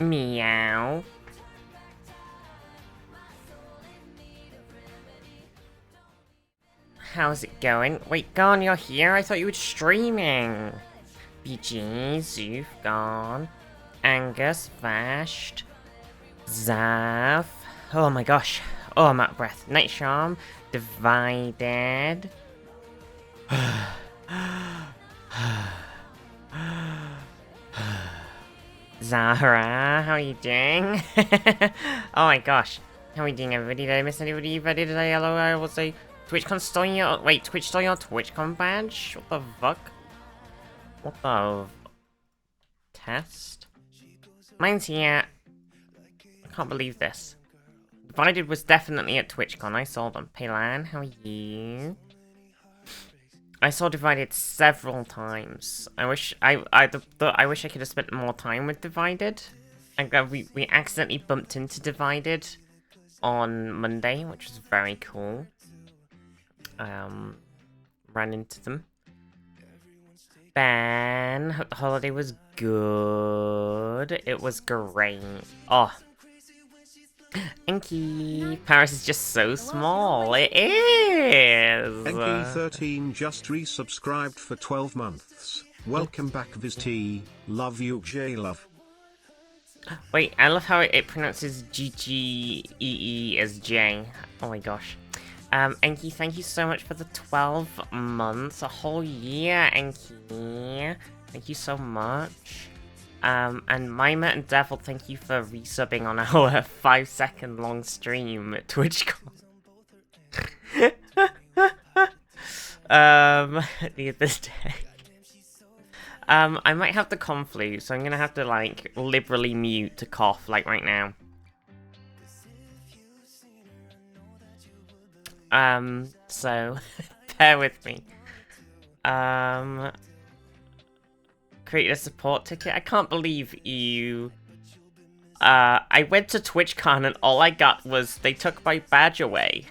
Meow. How's it going? Wait, Gon, you're here? I thought you were streaming. BG, Zoof, Gon, Angus, Vashed, Zav. Oh my gosh. Oh, I'm out of breath. Night Charm, Divided. Zahra, how are you doing? Oh my gosh. How are you doing, everybody? Did I miss anybody? If I did, I will say TwitchCon stole your... Wait, Twitch stole your TwitchCon badge? What the fuck? What the... Test? Mine's here. I can't believe this. Divided was definitely at TwitchCon. I saw them. Paylan, how are you? I saw Divided several times. I wish I wish I could have spent more time with Divided. We accidentally bumped into Divided on Monday, which was very cool. Ran into them. Ben, hope the holiday was good. It was great. Oh. Enki, Paris is just so small. It is. Enki13 just resubscribed for 12 months. Welcome back, Viz T. Love you, J Love. Wait, I love how it pronounces G-G-E-E as J. Oh my gosh. Enki, thank you so much for the 12 months. A whole year, Enki. Thank you so much. And Mima and Devil, thank you for resubbing on our 5-second long stream at TwitchCon. The other day. I might have the conflu, so I'm gonna have to, like, liberally mute to cough, like, right now. So, bear with me. Create a support ticket. I can't believe you... I went to TwitchCon and all I got was they took my badge away.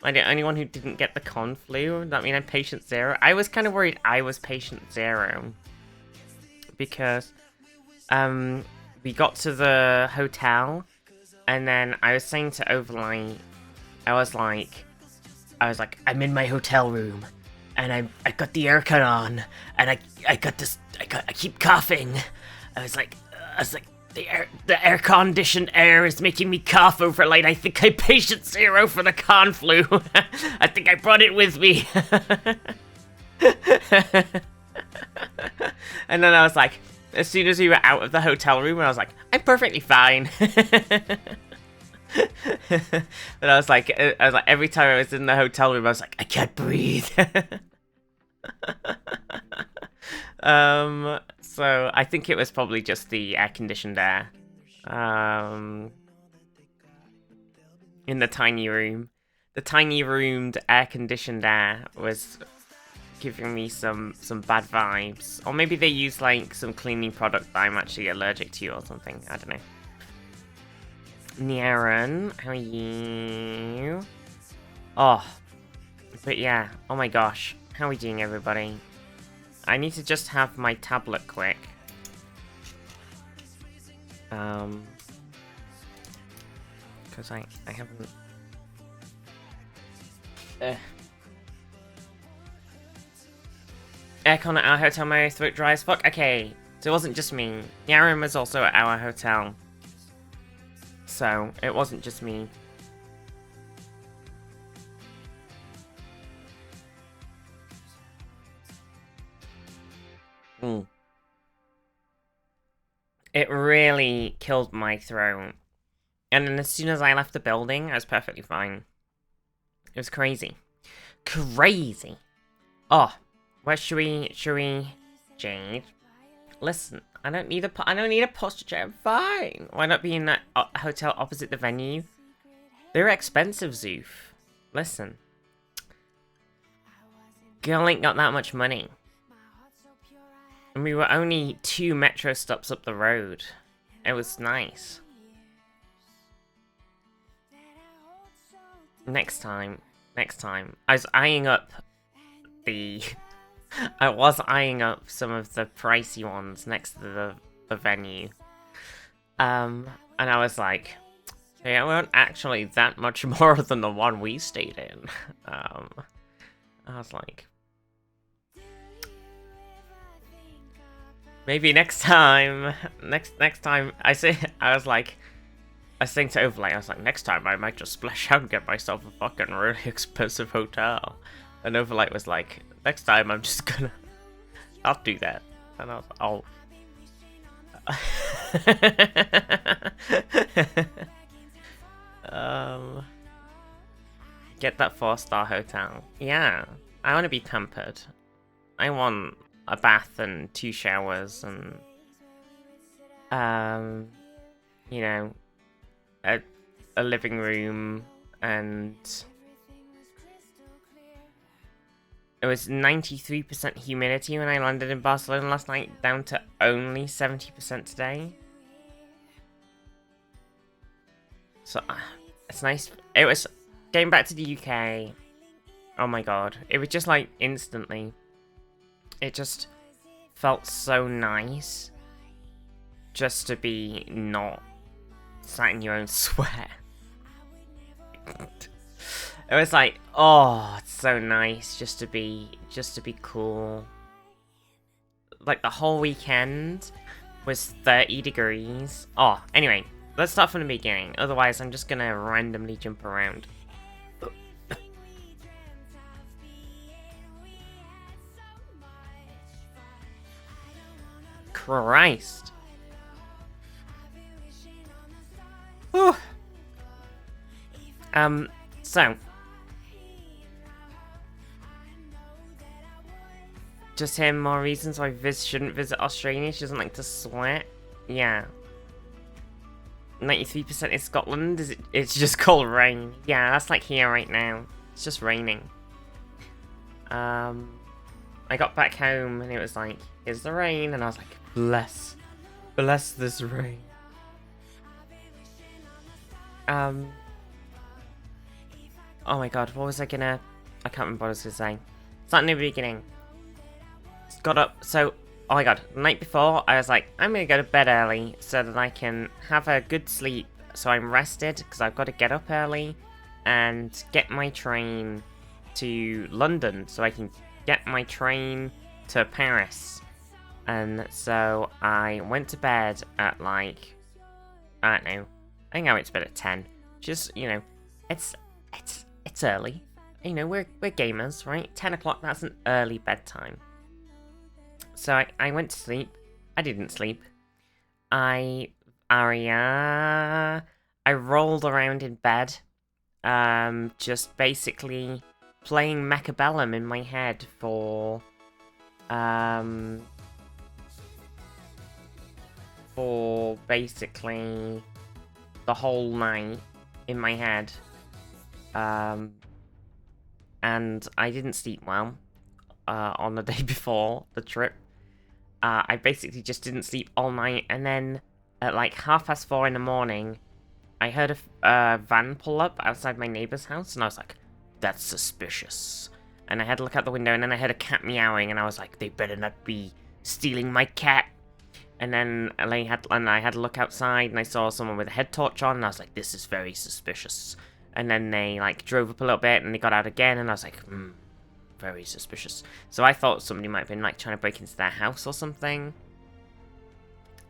I'm the only one who didn't get the conflu. That mean I'm patient 0. I was kind of worried I was patient 0. Because, we got to the hotel, and then I was saying to Overlight, I was like, I'm in my hotel room, and I got the aircon on, and I keep coughing. I was like, the air conditioned air is making me cough, Overlight. I think I'm patient 0 for the conflu. I think I brought it with me. And then I was like, as soon as we were out of the hotel room, I was like, I'm perfectly fine. But I was like, every time I was in the hotel room, I was like, I can't breathe. So I think it was probably just the air-conditioned air. In the tiny room. The tiny roomed air-conditioned air was giving me some bad vibes. Or maybe they used, like, some cleaning product that I'm actually allergic to or something. I don't know. Niaren, how are you? Oh. But yeah, oh my gosh. How are we doing, everybody? I need to just have my tablet quick. Because I haven't... Aircon at our hotel, my throat dry as fuck. Okay, so it wasn't just me. Yaren was also at our hotel. So, it wasn't just me. It really killed my throat. And then as soon as I left the building, I was perfectly fine. It was crazy. Crazy! Oh, where should we... Jade? Listen, I don't need a posture chair. I'm fine. Why not be in that hotel opposite the venue? They're expensive, Zoof. Listen. Girl ain't got that much money. And we were only 2 metro stops up the road. It was nice. Next time. I was eyeing up the... I was eyeing up some of the pricey ones next to the venue. And I was like, yeah, we weren't actually that much more than the one we stayed in. I was like, maybe next time. Next time, I was saying to Overlight, I was like, next time I might just splash out and get myself a fucking really expensive hotel. And Overlight was like, next time I'm just gonna, I'll do that. And I was like, oh. Get that 4-star hotel. Yeah, I want to be pampered. I want a bath and 2 showers and, you know, a living room, and it was 93% humidity when I landed in Barcelona last night, down to only 70% today. So, it's nice. It was, getting back to the UK, oh my god, it was just like instantly, it just felt so nice just to be not sat in your own sweat. It was like, oh, it's so nice just to be cool. Like the whole weekend was 30 degrees. Oh, anyway, let's start from the beginning. Otherwise, I'm just gonna randomly jump around. Christ. Whew. So. Just hear more reasons why Viz shouldn't visit Australia. She doesn't like to sweat. Yeah. 93% is Scotland. It's just called rain. Yeah, that's like here right now. It's just raining. I got back home and it was like, here's the rain. And I was like, bless this rain. Oh my god, what was I can't remember what I was gonna say. Starting at the beginning. Got up, so, oh my god, the night before, I was like, I'm gonna go to bed early so that I can have a good sleep, so I'm rested, because I've got to get up early and get my train to London, so I can get my train to Paris. And so I went to bed at like, I don't know, I think I went to bed at 10. Just, you know, it's early. You know, we're gamers, right? 10 o'clock, that's an early bedtime. So I went to sleep. I didn't sleep. I rolled around in bed, just basically playing Mechabellum in my head for basically the whole night in my head. And I didn't sleep well on the day before the trip. I basically just didn't sleep all night, and then at like 4:30 in the morning, I heard a van pull up outside my neighbor's house, and I was like, that's suspicious. And I had to look out the window, and then I heard a cat meowing, and I was like, they better not be stealing my cat. And then I had to look outside, and I saw someone with a head torch on, and I was like, this is very suspicious. And then they like drove up a little bit, and they got out again, and I was like, very suspicious. So I thought somebody might have been like trying to break into their house or something.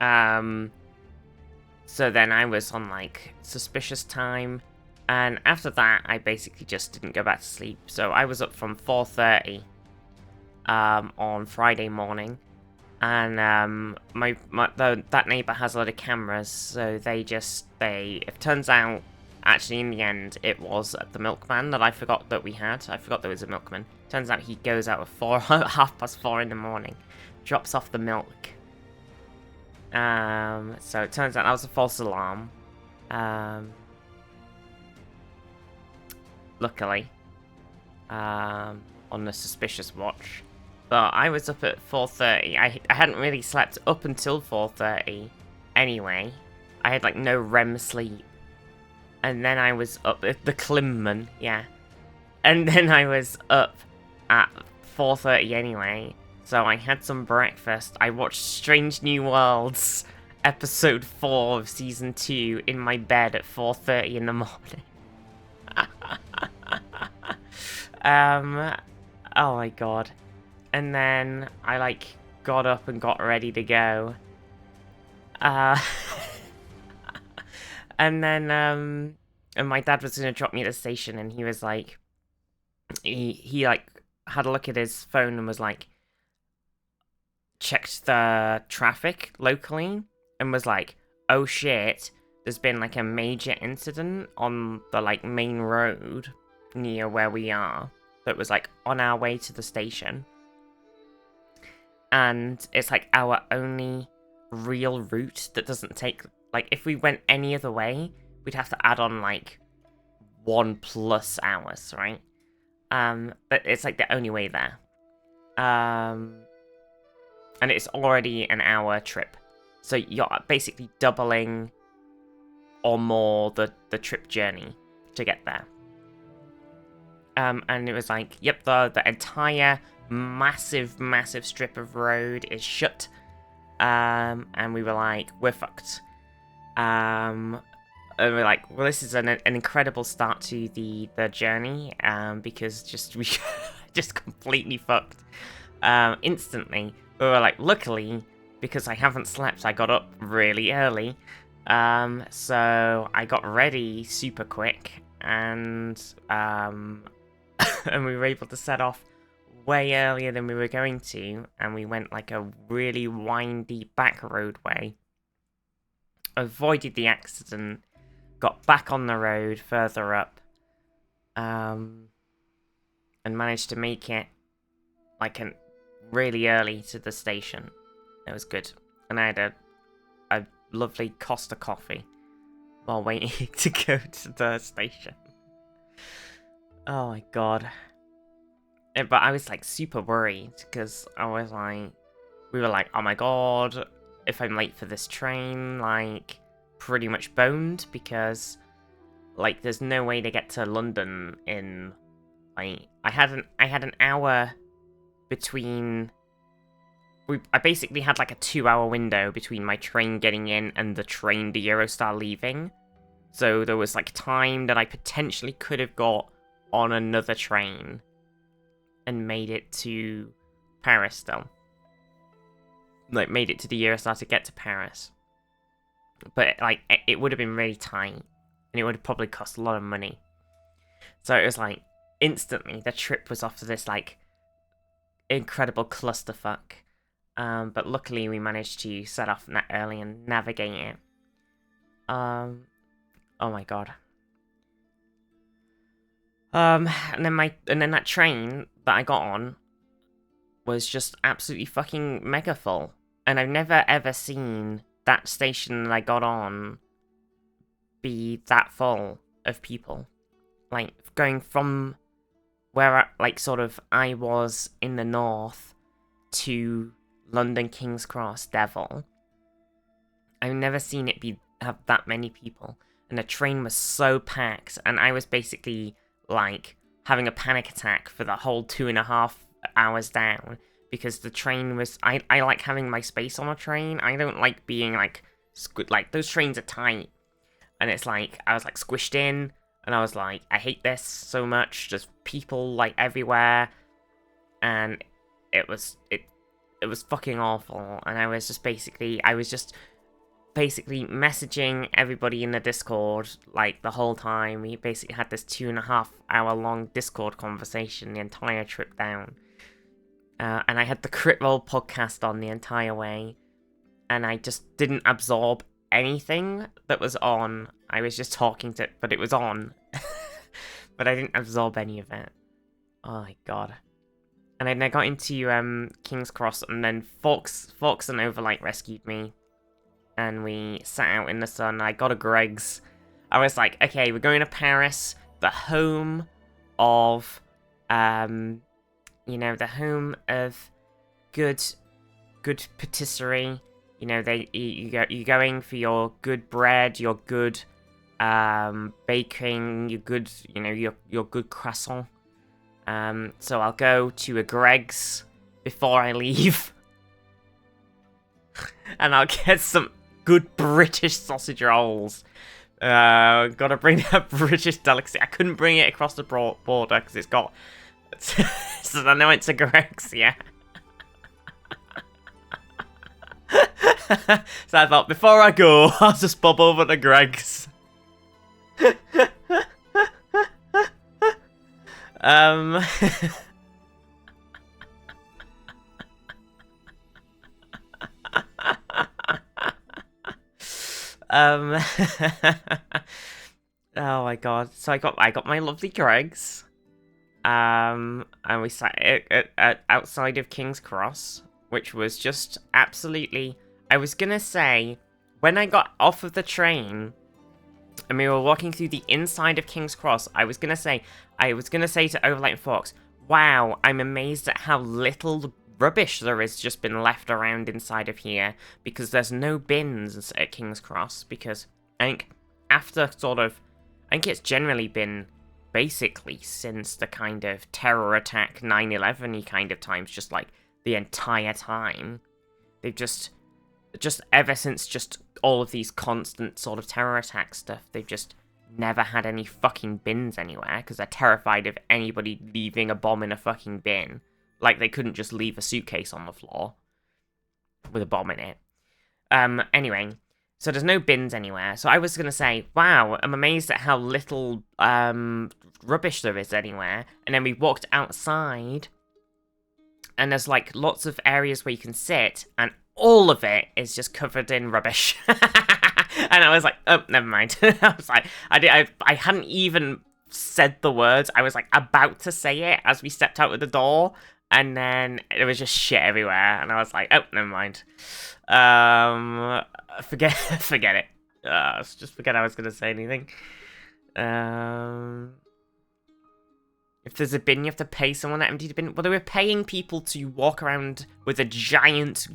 So then I was on like suspicious time, and after that I basically just didn't go back to sleep. So I was up from 4:30 on Friday morning, and that neighbor has a lot of cameras, so it turns out, actually, in the end, it was the milkman that I forgot that we had. I forgot there was a milkman. Turns out he goes out at 4:30 in the morning, drops off the milk. So it turns out that was a false alarm. Luckily, on the suspicious watch. But I was up at 4:30. I hadn't really slept up until 4:30 anyway. I had like no REM sleep. And then I was up at the Klimman, yeah. And then I was up at 4:30 anyway. So I had some breakfast. I watched Strange New Worlds. episode 4 of season 2 in my bed at 4:30 in the morning. Oh my god. And then I like got up and got ready to go. And then and my dad was gonna drop me at the station, and he was like, he like had a look at his phone and was like, checked the traffic locally and was like, oh shit, there's been like a major incident on the like main road near where we are that was like on our way to the station, and it's like our only real route that doesn't take, like, if we went any other way we'd have to add on like 1+ hours, right? But it's like the only way there, and it's already an hour trip, so you're basically doubling or more the trip journey to get there. And it was like, yep, the entire massive strip of road is shut. And we were like, we're fucked. And we're like, well, this is an incredible start to the journey, because we just completely fucked instantly. We were like, luckily, because I haven't slept, I got up really early. So I got ready super quick, and and we were able to set off way earlier than we were going to, and we went like a really windy back roadway, avoided the accident, got back on the road further up, and managed to make it like really early to the station. It was good, and I had a lovely Costa coffee while waiting to go to the station. Oh my god. But I was like super worried, because I was like, we were like, oh my god, if I'm late for this train, like, pretty much boned, because like there's no way to get to London in, like, I had an hour between, I basically had like a 2-hour window between my train getting in and the train to Eurostar leaving. So there was like time that I potentially could have got on another train and made it to Paris still. Like, made it to the Eurostar to get to Paris. But like, it would have been really tight, and it would have probably cost a lot of money. So it was like, instantly the trip was off to this like incredible clusterfuck. But luckily we managed to set off early and navigate it. Oh my god. And then that train that I got on was just absolutely fucking mega full. And I've never ever seen that station that I got on be that full of people. Like, going from where I was in the north to London King's Cross Devil. I've never seen it have that many people. And the train was so packed, and I was basically like having a panic attack for the whole 2.5 hours down, because the train was, I like having my space on a train. I don't like being like those trains are tight, and it's like I was like squished in, and I was like, I hate this so much, just people like everywhere, and it was fucking awful. And I was just basically messaging everybody in the Discord, like, the whole time. We basically had this 2.5 hour long Discord conversation the entire trip down. And I had the Crit Roll podcast on the entire way, and I just didn't absorb anything that was on. I was just talking to it, but it was on. But I didn't absorb any of it. Oh my god. And then I got into King's Cross, and then Fox and Overlight rescued me. And we sat out in the sun. I got a Greg's. I was like, okay, we're going to Paris, the home of, the home of good patisserie. You know, you're going for your good bread, your good baking, your good, your good croissant. So I'll go to a Greg's before I leave, and I'll get some good British sausage rolls. Gotta bring that British delicacy. I couldn't bring it across the border because it's got. So then I went to Greg's, yeah. So I thought, before I go, I'll just bob over to Greg's. um... oh my god. So I got my lovely Greg's. And we sat outside of King's Cross, which was just absolutely... I was gonna say, when I got off of the train, and we were walking through the inside of King's Cross, I was gonna say to Overlight and Fox, wow, I'm amazed at how little rubbish there has just been left around inside of here, because there's no bins at King's Cross, because I think after I think it's generally been basically since the kind of terror attack 9/11-y kind of times, just like the entire time. They've just ever since just all of these constant sort of terror attack stuff, they've just never had any fucking bins anywhere, because they're terrified of anybody leaving a bomb in a fucking bin. Like, they couldn't just leave a suitcase on the floor with a bomb in it. Anyway, so there's no bins anywhere. So I was going to say, wow, I'm amazed at how little rubbish there is anywhere. And then we walked outside, and there's, like, lots of areas where you can sit, and all of it is just covered in rubbish. And I was like, oh, never mind. I was like, I hadn't even said the words. I was, like, about to say it as we stepped out of the door. And then there was just shit everywhere, and I was like, oh, never mind. Forget it. Just forget I was going to say anything. If there's a bin, you have to pay someone to empty the bin. Well, they were paying people to walk around with a giant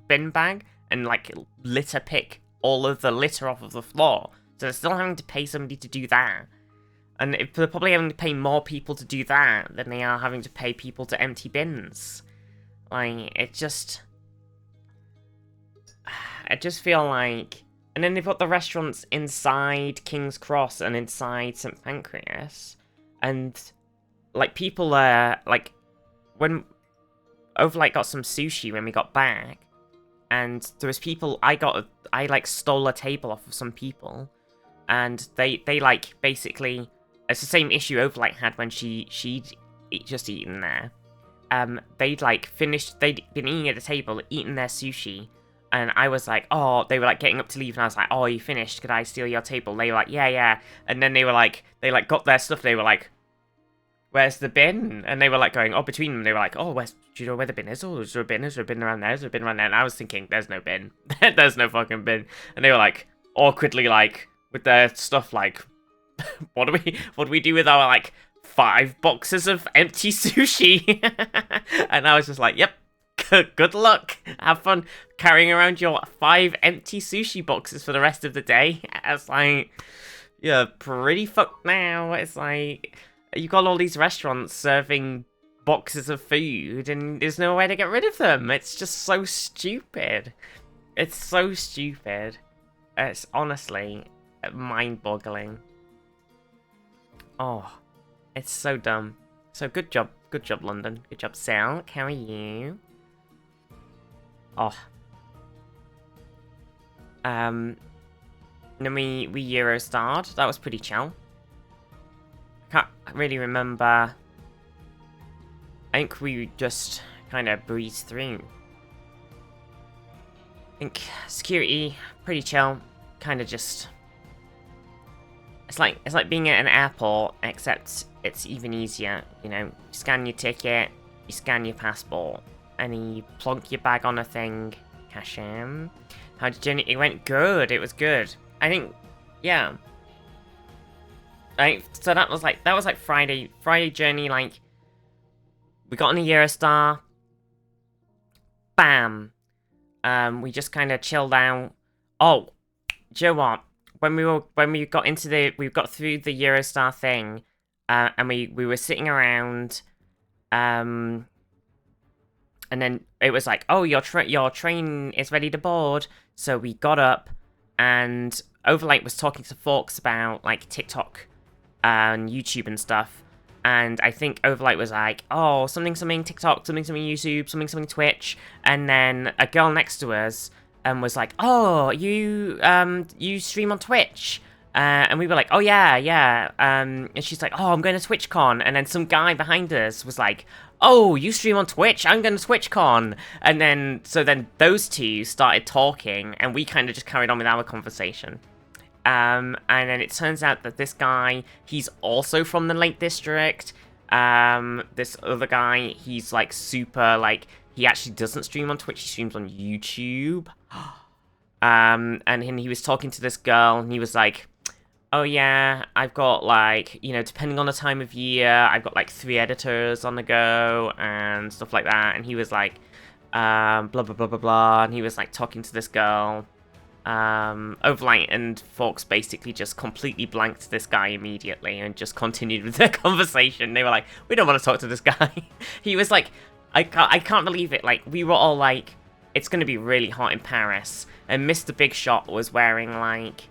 bin bag and, like, litter pick all of the litter off of the floor. So they're still having to pay somebody to do that. And they're probably having to pay more people to do that than they are having to pay people to empty bins. Like, I just feel like... And then they've got the restaurants inside King's Cross and inside St. Pancras. And, like, people are, like... When Overlight got some sushi when we got back, and there was people... I stole a table off of some people. And they like, basically... It's the same issue Overlight had when she'd just eaten there. They'd, like, finished... They'd been eating at the table, eating their sushi. And I was like, oh... They were, like, getting up to leave, and I was like, oh, you finished? Could I steal your table? They were like, yeah. And then they were like... They, like, got their stuff. They were like, where's the bin? And they were, like, going... Oh, between them, they were like, oh, do you know where the bin is? Oh, is there a bin? Is there a bin around there? Is there a bin around there? And I was thinking, there's no bin. There's no fucking bin. And they were, like, awkwardly, like, with their stuff, like... What do we do with our, like, 5 boxes of empty sushi? And I was just like, yep, good luck. Have fun carrying around your 5 empty sushi boxes for the rest of the day. It's like, you're pretty fucked now. It's like, you got all these restaurants serving boxes of food, and there's no way to get rid of them. It's just so stupid. It's so stupid. It's honestly mind-boggling. Oh, it's so dumb. So good job, London. Good job, Sal. How are you? Oh. Then we Eurostarred. That was pretty chill. I can't really remember. I think we just kind of breezed through. I think security, pretty chill. Kind of just... It's like being at an airport, except it's even easier. You know, you scan your ticket, you scan your passport, and you plonk your bag on a thing. Cash in. How did you... It went good. It was good. I think, yeah. So that was like Friday journey. Like, we got on a Eurostar. Bam. We just kind of chilled out. Oh, do you know what? When we got through the Eurostar thing, and we were sitting around, and then it was like, oh, your train is ready to board. So we got up, and Overlight was talking to Forks about like TikTok and YouTube and stuff. And I think Overlight was like, oh, something TikTok, something YouTube, something Twitch. And then a girl next to us was like, oh, you stream on Twitch. And we were like, oh, yeah. And she's like, oh, I'm going to TwitchCon. And then some guy behind us was like, oh, you stream on Twitch? I'm going to TwitchCon. And then, so then those two started talking, and we kind of just carried on with our conversation. And then it turns out that this guy, he's also from the Lake District. This other guy, he's like super, like, he actually doesn't stream on Twitch, he streams on YouTube. And then he was talking to this girl, and he was like, oh yeah, I've got like, you know, depending on the time of year, I've got like 3 editors on the go and stuff like that. And he was like, blah, blah, blah, blah, blah. And he was like talking to this girl. Overlight and Forks basically just completely blanked this guy immediately and just continued with their conversation. They were like, we don't want to talk to this guy. He was like, I can't believe it. Like, we were all like, it's going to be really hot in Paris. And Mr. Big Shot was wearing like,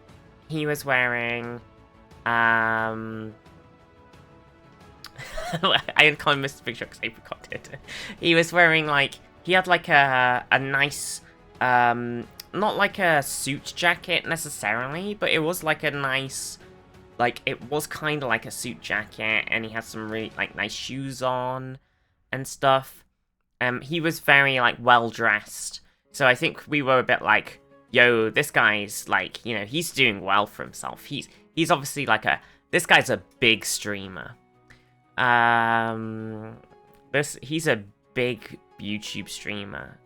he was wearing, I didn't call him Mr. Big Shot because I forgot it. He was wearing like, he had like a nice, not like a suit jacket necessarily, but it was like a nice, like, it was kind of like a suit jacket, and he had some really, like, nice shoes on and stuff. He was very, like, well-dressed, so I think we were a bit like, yo, this guy's, like, you know, he's doing well for himself. He's obviously, like, this guy's a big streamer. He's a big YouTube streamer.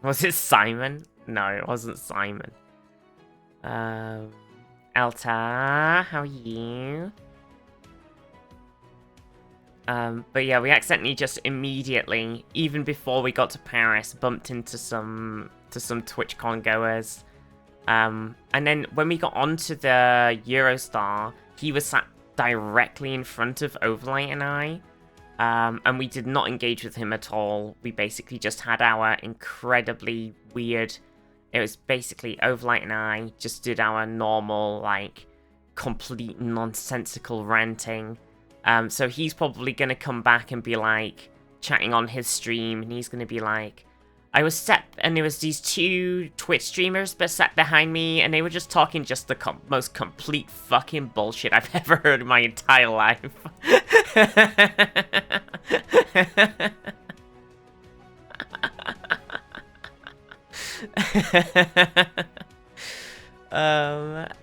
Was it Simon? No, it wasn't Simon. Elta, how are you? But yeah, we accidentally just immediately, even before we got to Paris, bumped into some TwitchCon goers. And then when we got onto the Eurostar, he was sat directly in front of Overlight and I. And we did not engage with him at all. We basically just had our incredibly weird... It was basically Overlight and I just did our normal, like, complete nonsensical ranting. So he's probably going to come back and be, like, chatting on his stream. And he's going to be like, I was sat... And there was these 2 Twitch streamers sat behind me. And they were just talking just the most complete fucking bullshit I've ever heard in my entire life.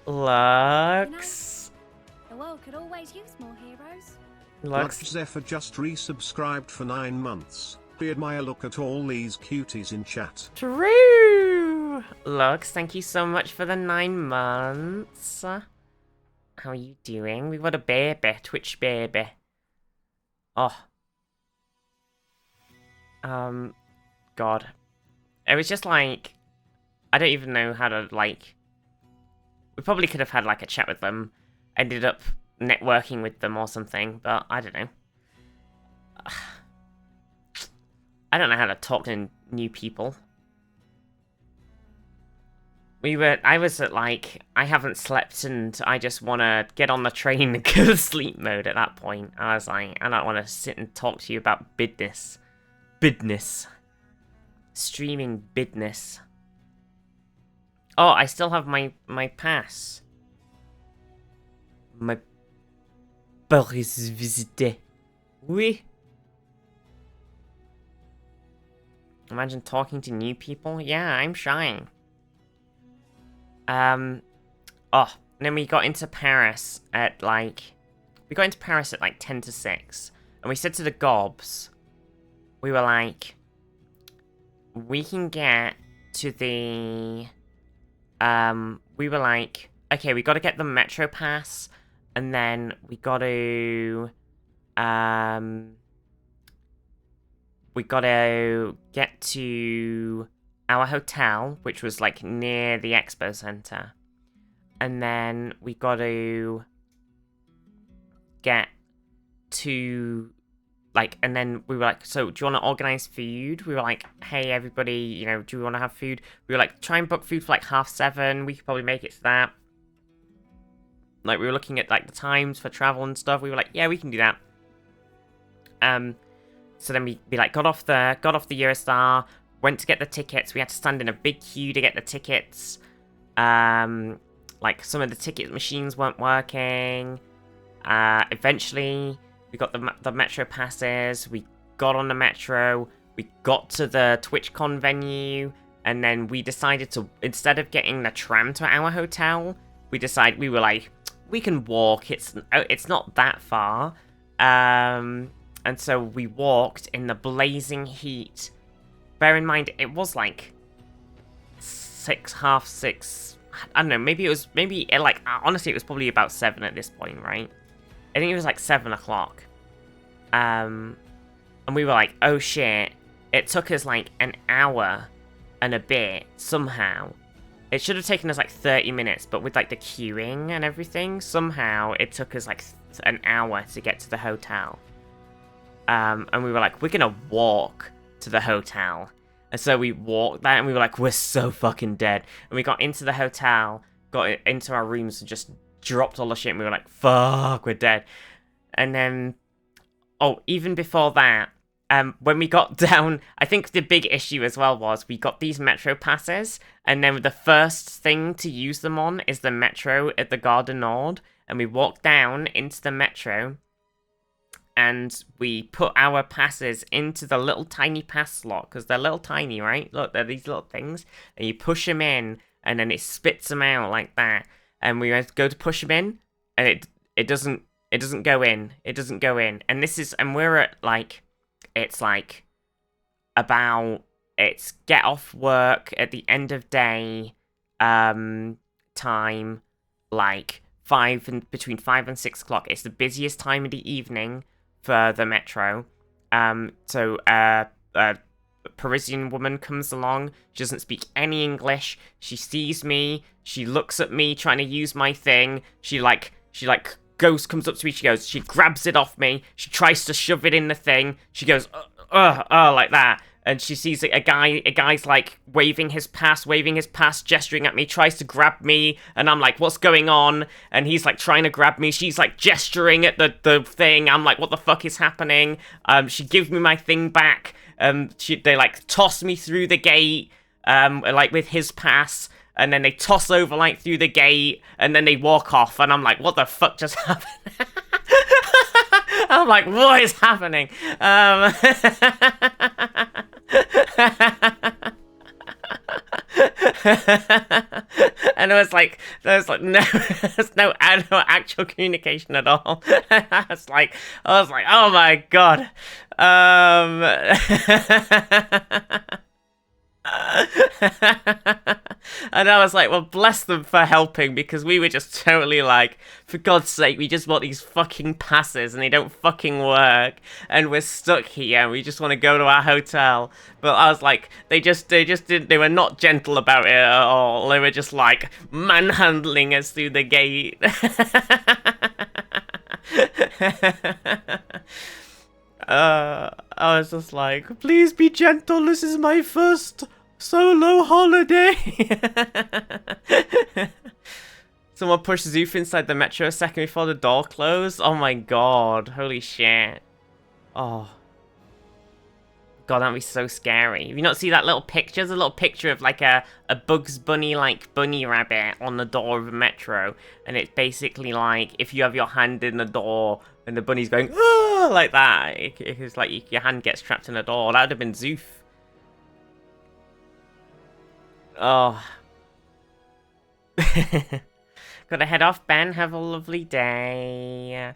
Lux. The world could always use more heroes. Lux Zephyr just resubscribed for 9 months. We admire look at all these cuties in chat. True! Lux, thank you so much for the 9 months. How are you doing? We've got a baby, Twitch baby. Oh. God. It was just like, I don't even know how to, like, we probably could have had, like, a chat with them, ended up networking with them or something, but I don't know. I don't know how to talk to new people. I was at, like, I haven't slept and I just want to get on the train and go to sleep mode at that point. I was like, I don't want to sit and talk to you about bidness. Bidness. Streaming bidness. Oh, I still have my pass. My Paris visité. Oui. Imagine talking to new people. Yeah, I'm shy. Oh, and then we got into Paris at like... We got into Paris at like 10 to 6. And we said to the gobs, we were like, we can get to the... we were like, okay, we got to get the Metro Pass. And then we got to... we got to get to our hotel, which was like near the expo center. And then we got to get to like, and then we were like, so do you want to organize food? We were like, hey, everybody, you know, do you want to have food? We were like, try and book food for like 7:30. We could probably make it to that. Like, we were looking at like the times for travel and stuff. We were like, yeah, we can do that. So then we like got off the Eurostar, went to get the tickets. We had to stand in a big queue to get the tickets. Like, some of the ticket machines weren't working. Eventually, we got the metro passes. We got on the metro. We got to the TWITCHCON venue, and then we decided to, instead of getting the tram to our hotel, we were like, we can walk. It's not that far. And so we walked in the blazing heat. Bear in mind, it was like 6:30. I don't know. Honestly, it was probably about 7 at this point, right? I think it was like 7 o'clock. And we were like, oh shit. It took us like an hour and a bit somehow. It should have taken us like 30 minutes, but with like the queuing and everything, somehow it took us like an hour to get to the hotel. And we were like, we're gonna walk to the hotel. And so we walked there and we were like, we're so fucking dead. And we got into the hotel, got into our rooms and just dropped all the shit and we were like, fuck, we're dead. And then, even before that, when we got down, I think the big issue as well was we got these metro passes, and then the first thing to use them on is the metro at the Gare du Nord, and we walked down into the metro, and we put our passes into the little tiny pass slot, because they're little tiny, right? Look, they're these little things, and you push them in, and then it spits them out like that, and we go to push them in, and it doesn't go in, and we're at like, it's like it's get off work at the end of day time, like between 5 and 6 o'clock. It's the busiest time of the evening for the metro. So a Parisian woman comes along. She doesn't speak any English. She sees me. She looks at me trying to use my thing. She comes up to me, she grabs it off me, she tries to shove it in the thing, she goes, like that, and she sees a guy's like waving his pass, gesturing at me, tries to grab me, and I'm like, what's going on? And he's like trying to grab me, she's like gesturing at the thing, I'm like, what the fuck is happening? She gives me my thing back, they like toss me through the gate, like with his pass, and then they toss over, like, through the gate, and then they walk off, and I'm like, what the fuck just happened? I'm like, what is happening? And there's no actual communication at all. I was like, oh my god. And I was like, well, bless them for helping, because we were just totally like, for God's sake, we just want these fucking passes and they don't fucking work, and we're stuck here and we just want to go to our hotel. But I was like, they were not gentle about it at all. They were just like manhandling us through the gate. I was just like, please be gentle, this is my first solo holiday. Someone pushed Zoof inside the metro a second before the door closed. Oh my god, holy shit. Oh. God, that'd be so scary. Have you not seen that little picture? There's a little picture of like a Bugs Bunny like bunny rabbit on the door of a metro. And it's basically like if you have your hand in the door and the bunny's going, ah, like that. It's like your hand gets trapped in the door. That would have been Zoof. Oh. Gotta head off, Ben. Have a lovely day.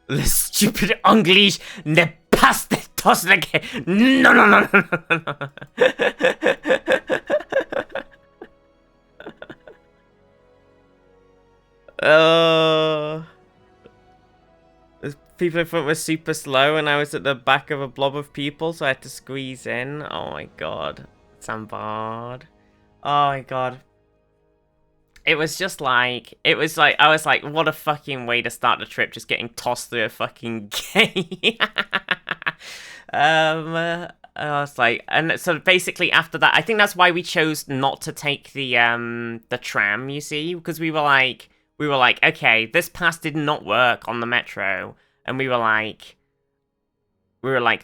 Le stupid English ne passe de tos again. No. Oh. People in front were super slow and I was at the back of a blob of people, so I had to squeeze in. Oh my god. Sambard. Oh my god. it was just like, I was like, what a fucking way to start the trip, just getting tossed through a fucking gate. I was like, and so basically after that, I think that's why we chose not to take the tram, you see, because we were like, okay, this pass did not work on the metro, and we were like,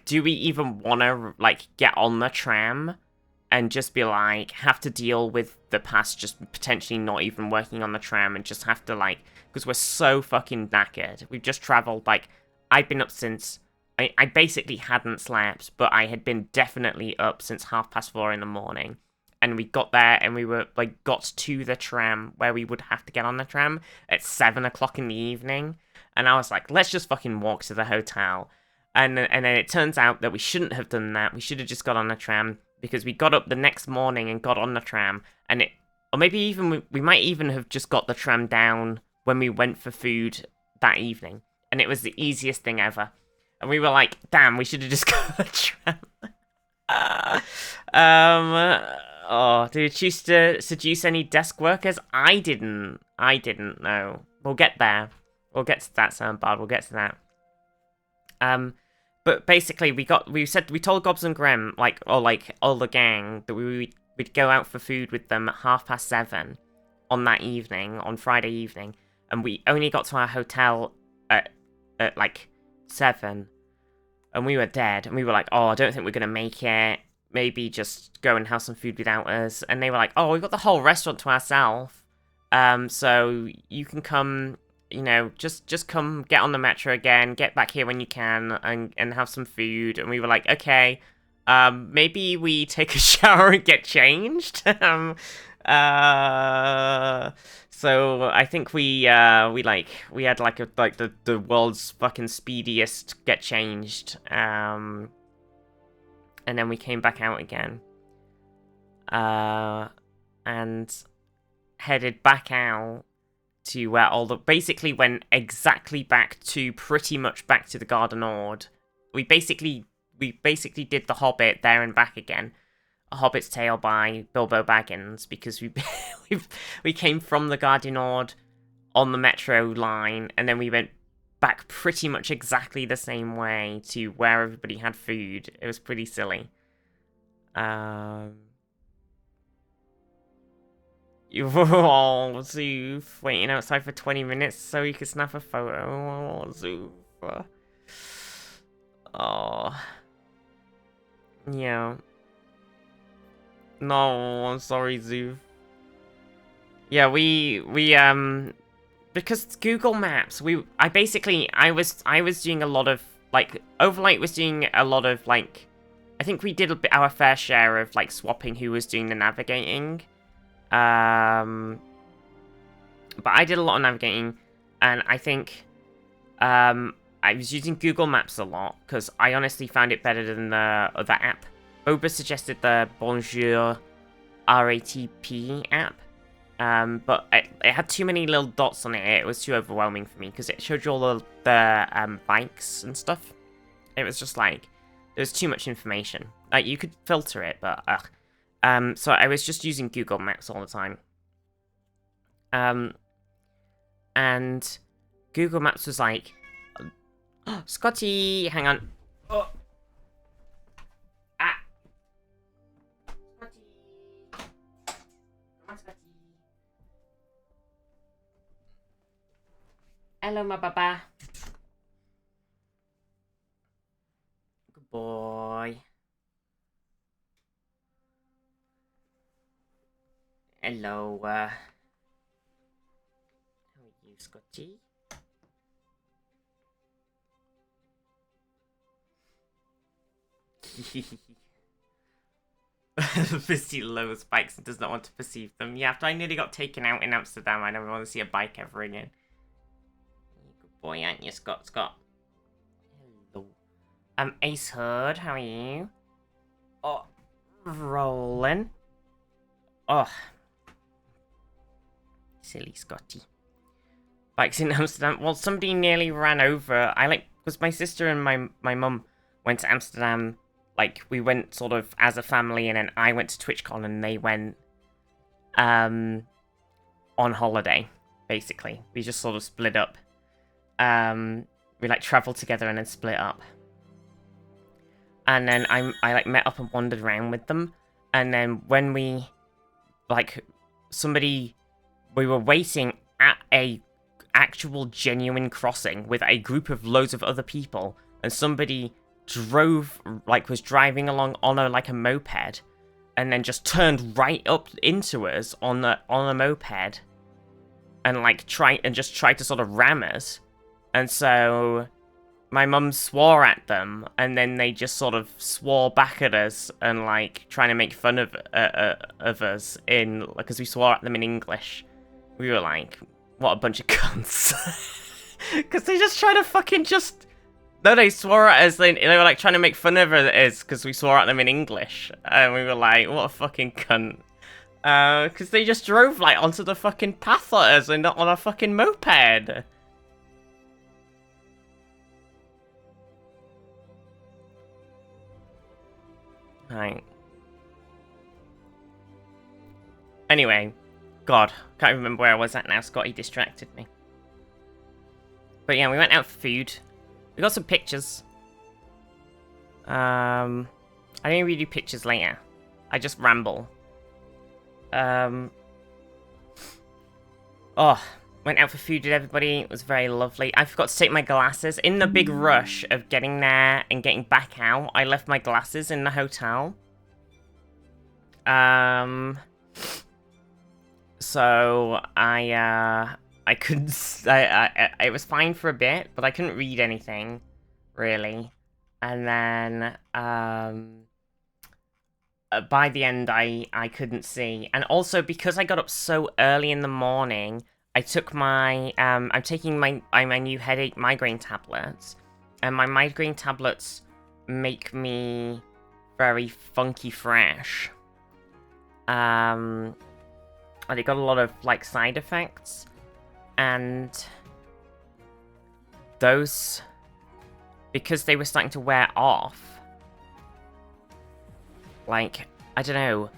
do we even want to, like, get on the tram and just be like, have to deal with the pass just potentially not even working on the tram and just have to, like, because we're so fucking knackered. We've just traveled, like, I've been up since, I basically hadn't slept, but I had been definitely up since 4:30 in the morning. And we got there and we were, like, got to the tram where we would have to get on the tram at 7 o'clock in the evening. And I was like, let's just fucking walk to the hotel. And then it turns out that we shouldn't have done that. We should have just got on the tram, because we got up the next morning and got on the tram, and or maybe even we might even have just got the tram down when we went for food that evening, and it was the easiest thing ever. And we were like, damn, we should have just got the tram. Oh, did you choose to seduce any desk workers? I didn't know. We'll get there. We'll get to that, Soundbard. We'll get to that. But basically, we told Gobs and Grem, like, or like all the gang, that we'd go out for food with them at 7:30 on that evening, on Friday evening, and we only got to our hotel at like 7, and we were dead, and we were like, oh, I don't think we're gonna make it. Maybe just go and have some food without us. And they were like, oh, we got the whole restaurant to ourselves, so you can come. You know, just come get on the metro again, get back here when you can, and have some food. And we were like, okay, maybe we take a shower and get changed. So I think we had like the world's fucking speediest get changed. And then we came back out again. And headed back out to where basically went exactly pretty much back to the Garden Ord. We basically did the Hobbit there and back again. A Hobbit's Tale by Bilbo Baggins, because we came from the Garden Ord on the metro line, and then we went back pretty much exactly the same way to where everybody had food. It was pretty silly. Oh, Zoof, waiting outside for 20 minutes so you could snap a photo. Oh, Zoof. Oh. Yeah. No, I'm sorry, Zoof. Yeah, because Google Maps, I was doing a lot of, like, Overlight was doing a lot of, like, I think we did our fair share of, like, swapping who was doing the navigating. But I did a lot of navigating, and I think, I was using Google Maps a lot, because I honestly found it better than the other app. Oba suggested the Bonjour RATP app, but it had too many little dots on it. It was too overwhelming for me, because it showed you all the bikes and stuff. It was just like, there was too much information. Like, you could filter it, but, ugh. So I was just using Google Maps all the time. And Google Maps was like, oh, Scotty, hang on. Oh. Ah. Scotty. Come on, Scotty. Hello, my baba. Good boy. Hello, how are you, Scotty? Misty loves bikes and does not want to perceive them. Yeah, after I nearly got taken out in Amsterdam, I never want to see a bike ever again. Good boy, aren't you, Scott? Hello. Ace Hood, how are you? Oh, rolling. Oh. Silly Scotty. Bikes in Amsterdam. Well, somebody nearly ran over. Because my sister and my mum went to Amsterdam. Like, we went sort of as a family, and then I went to TwitchCon, and they went, on holiday, basically. We just sort of split up. We like traveled together and then split up. And then I like met up and wandered around with them. And then when we we were waiting at a actual genuine crossing with a group of loads of other people, and somebody was driving along on a moped, and then just turned right up into us on a moped, and tried to sort of ram us. And so my mum swore at them, and then they just sort of swore back at us and like trying to make fun of us because we swore at them in English. We were like, what a bunch of cunts. Because they just try to fucking just... No, they swore at us. They were like trying to make fun of us because we swore at them in English. And we were like, what a fucking cunt. Because they just drove like onto the fucking path at us and not on a fucking moped. Right. Anyway, God, can't even remember where I was at now. Scotty distracted me. But yeah, we went out for food. We got some pictures. I didn't really do pictures later. I just ramble. Oh, went out for food with everybody. It was very lovely. I forgot to take my glasses. In the big rush of getting there and getting back out, I left my glasses in the hotel. So I couldn't. It was fine for a bit, but I couldn't read anything, really. And then by the end, I couldn't see. And also because I got up so early in the morning, I took my I'm taking my new headache migraine tablets, and my migraine tablets make me very funky fresh. And it got a lot of like side effects, and those, because they were starting to wear off, like, I don't know,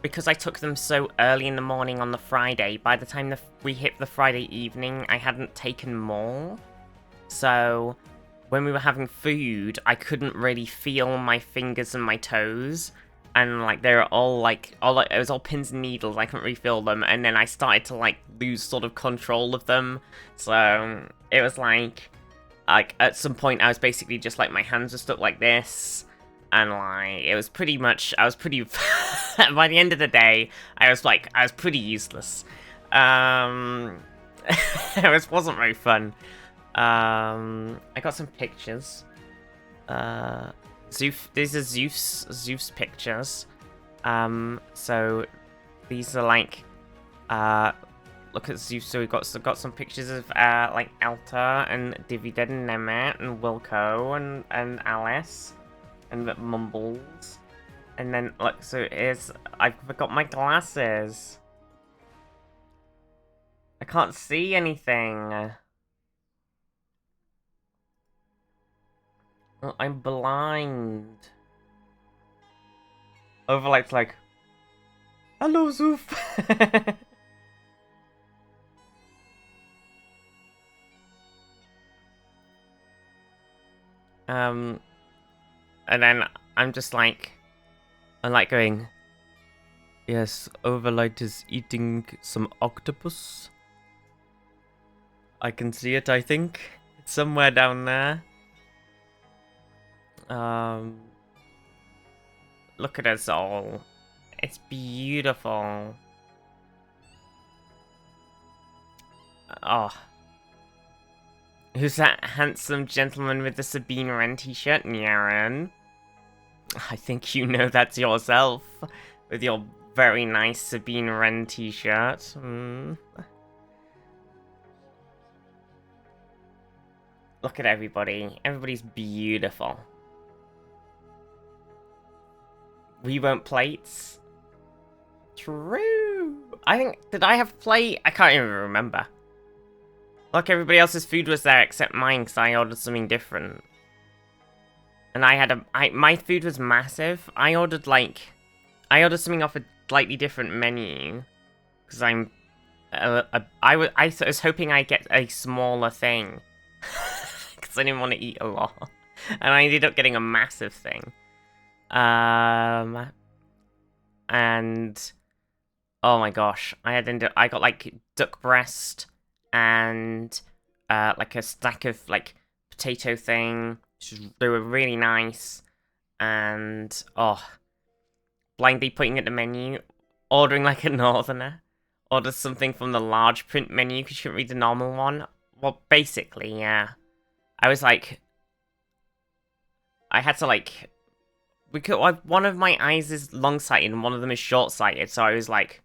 because I took them so early in the morning on the Friday, by the time we hit the Friday evening, I hadn't taken more. So when we were having food, I couldn't really feel my fingers and my toes. And like they were all like it was all pins and needles. I couldn't refill them, and then I started to like lose sort of control of them. So it was like at some point I was basically just like my hands were stuck like this, and like it was pretty much I was pretty. By the end of the day, I was pretty useless. It wasn't very fun. I got some pictures. These are Zeus pictures. So these are like, look at Zeus. So we've got some pictures of like Alta and Dividend and Nemeth and Wilco and Alice and Mumbles. And then look, so I forgot my glasses. I can't see anything. Oh, I'm blind. Overlight's like, hello, Zoof. And then I'm just like, going, yes, Overlight is eating some octopus. I can see it, I think. It's somewhere down there. Look at us all. It's beautiful. Oh. Who's that handsome gentleman with the Sabine Wren t-shirt, Nyaren? I think you know that's yourself. With your very nice Sabine Wren t-shirt. Look at everybody. Everybody's beautiful. We want plates. True. I think, did I have plate? I can't even remember. Look, everybody else's food was there except mine because I ordered something different. And I had my food was massive. I ordered something off a slightly different menu. Because I was hoping I'd get a smaller thing. Because I didn't want to eat a lot. And I ended up getting a massive thing. And oh my gosh, I got like duck breast and like a stack of like potato thing. They were really nice. And oh, blindly putting at the menu, ordering like a northerner, ordered something from the large print menu because you couldn't read the normal one. Well, basically, yeah. I was like, I had to like, one of my eyes is long-sighted and one of them is short-sighted, so I was like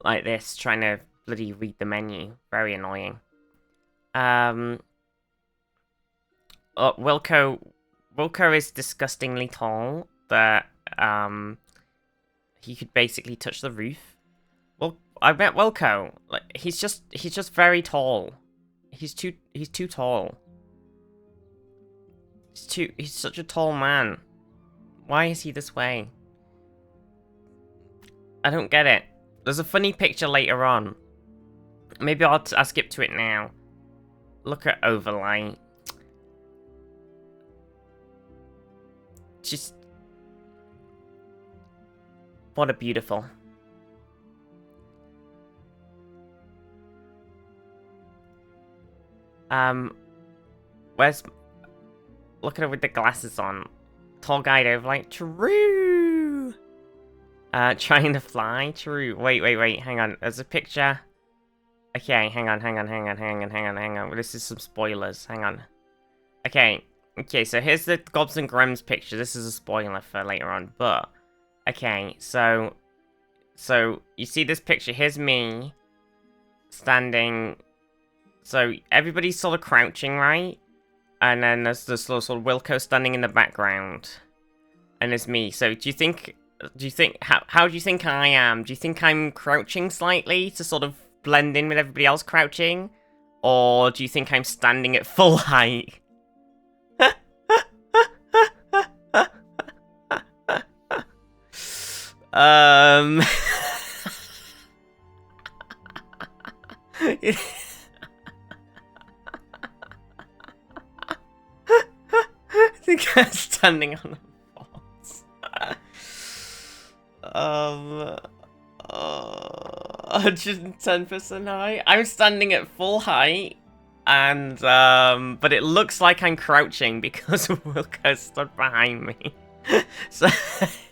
this, trying to bloody read the menu. Very annoying. Wilco is disgustingly tall, that he could basically touch the roof. Well, I met Wilco. Like he's just very tall. He's too tall. He's such a tall man. Why is he this way? I don't get it. There's a funny picture later on. Maybe I'll skip to it now. Look at overlay. Just what a beautiful. Where's... Look at her with the glasses on. Tall guy overlay. True! Trying to fly. True. Wait. Hang on. There's a picture. Okay, hang on. This is some spoilers. Hang on. Okay, so here's the Gobs and Grams picture. This is a spoiler for later on, but... Okay, so you see this picture. Here's me standing. So everybody's sort of crouching, right? And then there's this sort of Wilco standing in the background. And there's me. So do you think how do you think I am? Do you think I'm crouching slightly to sort of blend in with everybody else crouching? Or do you think I'm standing at full height? I think I'm standing on the box. 110% height. I'm standing at full height, and but it looks like I'm crouching because Wilco stood behind me. so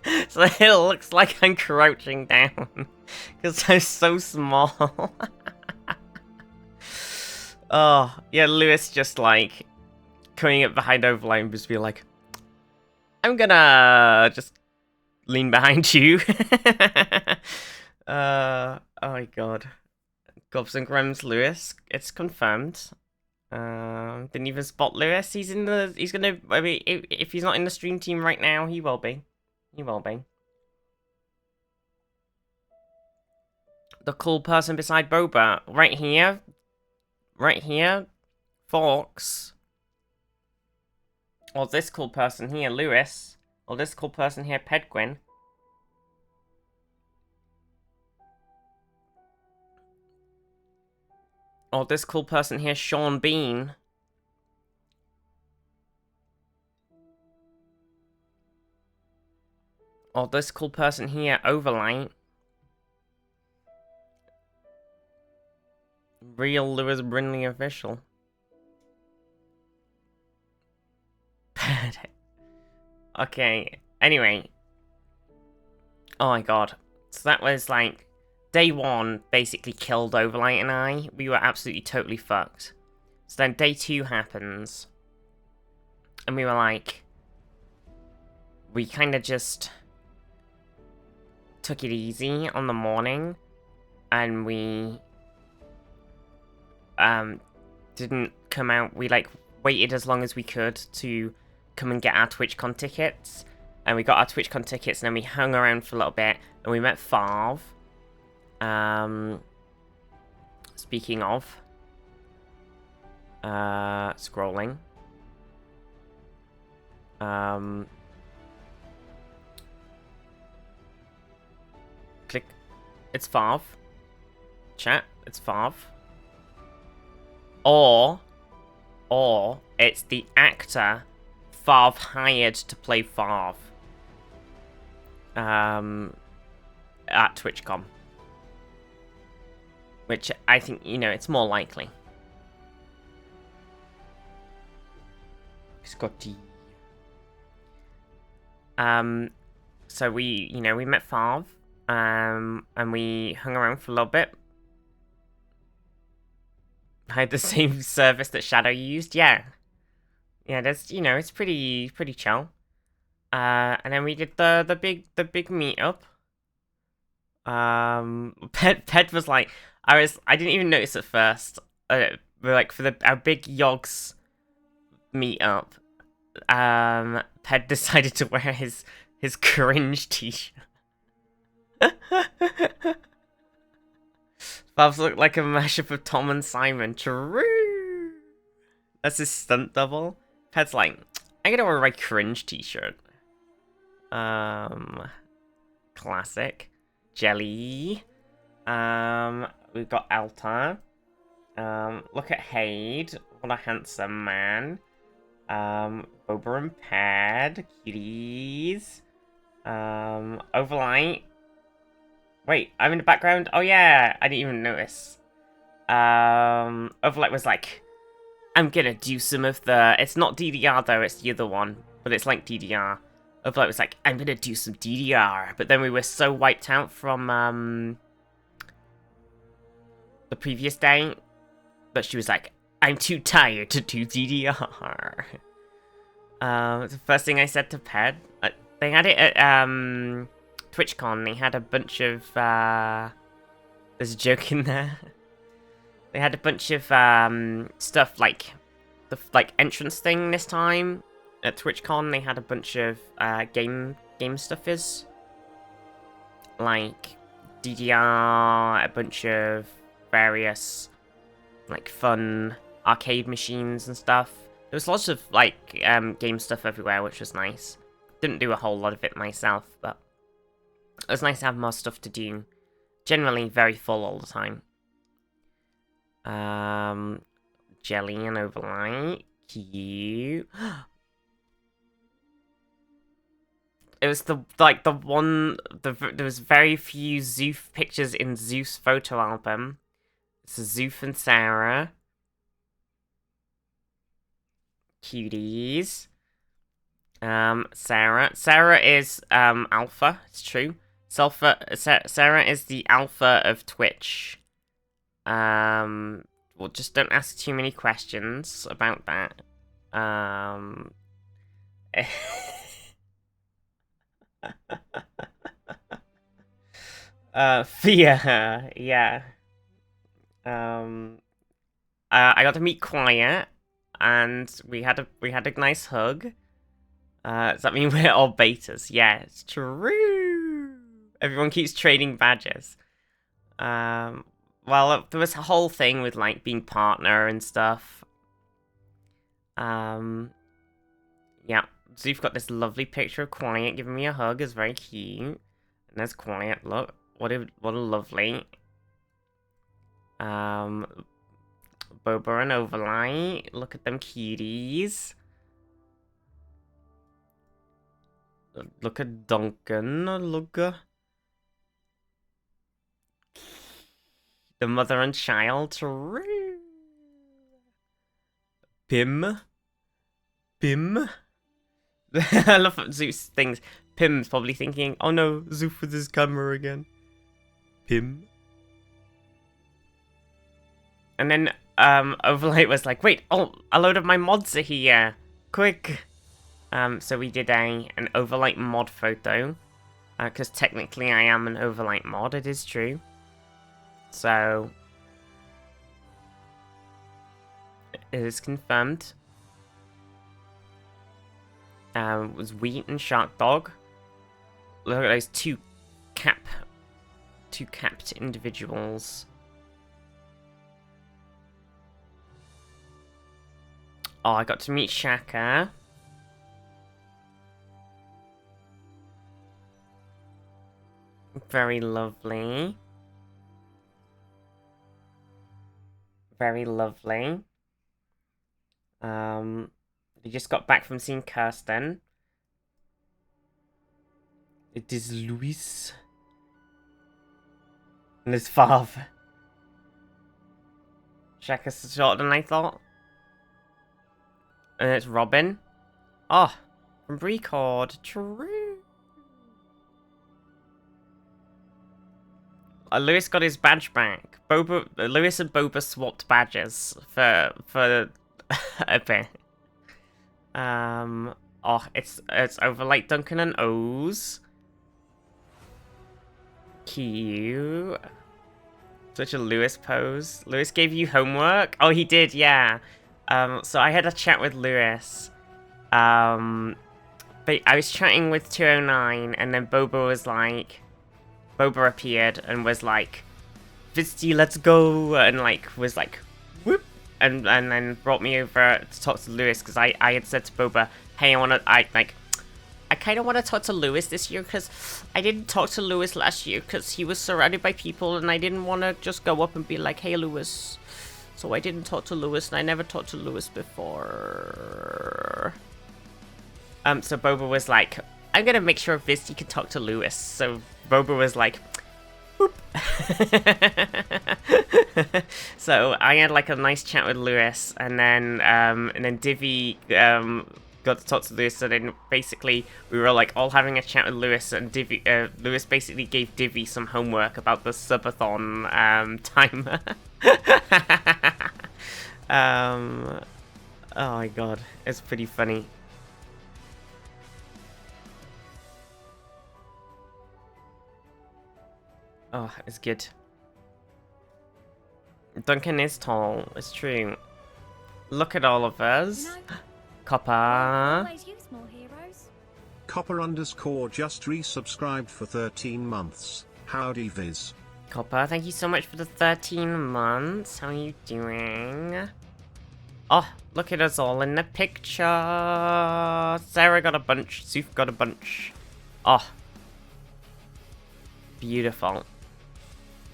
it looks like I'm crouching down because I'm so small. Oh yeah, Lewis just like coming up behind overlay and just be like, I'm gonna just lean behind you. Oh my god. Gobs and Grams Lewis, it's confirmed. Didn't even spot Lewis. He's gonna, I mean, if he's not in the stream team right now, he will be. He will be. The cool person beside Boba, right here. Right here, Fox. Or this cool person here, Lewis. Or this cool person here, Pedguin. Or this cool person here, Sean Bean. Or this cool person here, Overlight. Real Lewis Brindley official. Okay, anyway. Oh my god. So that was like... Day 1 basically killed Overlight and I. We were absolutely totally fucked. So then day 2 happens. And we were like... We kind of just... took it easy on the morning. And we... didn't come out. We like waited as long as we could to come and get our TwitchCon tickets. And we got our TwitchCon tickets and then we hung around for a little bit. And we met Favre. Speaking of, scrolling, click, It's Farv. Chat, it's Farv. Or it's the actor Farv hired to play Farv. At TwitchCon. Which I think, you know, it's more likely. Scotty. So we met Farv, and we hung around for a little bit. I had the same service that Shadow used, yeah. Yeah, that's, you know, it's pretty chill. And then we did the big meetup. Ped was like, I didn't even notice at first. We're like, for our big Yogs meetup, Ped decided to wear his cringe t-shirt. Babs looked like a mashup of Tom and Simon. True. That's his stunt double. Ped's like, I'm gonna wear my cringe t-shirt. Classic. Jelly. We've got Alta. Look at Hade. What a handsome man. Boba and Pad. Cuties. Overlight. Wait, I'm in the background? Oh yeah, I didn't even notice. Overlight was like, I'm gonna do some of the... It's not DDR though, it's the other one. But it's like DDR. Overlight was like, I'm gonna do some DDR. But then we were so wiped out from the previous day that she was like, I'm too tired to do DDR. The first thing I said to Ped, they had it at TwitchCon. They had a bunch of there's a joke in there. They had a bunch of stuff like the entrance thing this time at TwitchCon. They had a bunch of game stuffers like DDR, a bunch of various like fun arcade machines and stuff. There was lots of like game stuff everywhere, which was nice. Didn't do a whole lot of it myself, but it was nice to have more stuff to do. Generally very full all the time. Jelly and Overlight. Cute. It was there was very few Zoof pictures in Zoof's photo album. It's Zoof and Sarah. Cuties. Sarah is alpha, it's true. Sarah is the alpha of Twitch. Well, just don't ask too many questions about that. Fear her, yeah. I got to meet Quiet, and we had a nice hug. Does that mean we're all betas? Yeah, it's true. Everyone keeps trading badges. Well, there was a whole thing with like being partner and stuff. Yeah, Zoof got this lovely picture of Quiet giving me a hug. It's very cute. And there's Quiet. Look, what a lovely. Boba and Overlight. Look at them cuties. Look at Duncan. Look at the mother and child. Pim. I love Zeus things. Pim's probably thinking, oh no, Zeus with his camera again. Pim. And then Overlight was like, wait, oh, a load of my mods are here. Quick. So we did an Overlight mod photo. Because technically I am an Overlight mod, it is true. So it is confirmed. It was Wheat and Shark Dog. Look at those two capped individuals. Oh, I got to meet Shaka. Very lovely. Very lovely. They just got back from seeing Kirsten. It is Luis and his father. Check us shorter than I thought. And it's Robin. Oh, from Record. True. Lewis got his badge back. Lewis and Boba swapped badges for a bit. Oh, it's over like Duncan and O's. Cute. Such a Lewis pose. Lewis gave you homework? Oh, he did, yeah. So I had a chat with Lewis. But I was chatting with 209, and then Boba appeared and was like, Visti, let's go, and like was like, whoop, and then brought me over to talk to Lewis because I had said to Boba, hey, I kind of want to talk to Lewis this year because I didn't talk to Lewis last year because he was surrounded by people and I didn't want to just go up and be like, hey, Lewis. So I didn't talk to Lewis and I never talked to Lewis before. So Boba was like, I'm going to make sure Visti can talk to Lewis. So Boba was like, boop. So I had like a nice chat with Lewis and then Divi, got to talk to Lewis, and then basically we were like all having a chat with Lewis, and Lewis basically gave Divi some homework about the subathon timer. Oh my god, it's pretty funny. Oh, it's good. Duncan is tall, it's true. Look at all of us. You know, Copper. always use more heroes. Copper_ just resubscribed for 13 months. Howdy Viz. Copper, thank you so much for the 13 months. How are you doing? Oh, look at us all in the picture. Sarah got a bunch. Suf got a bunch. Oh. Beautiful.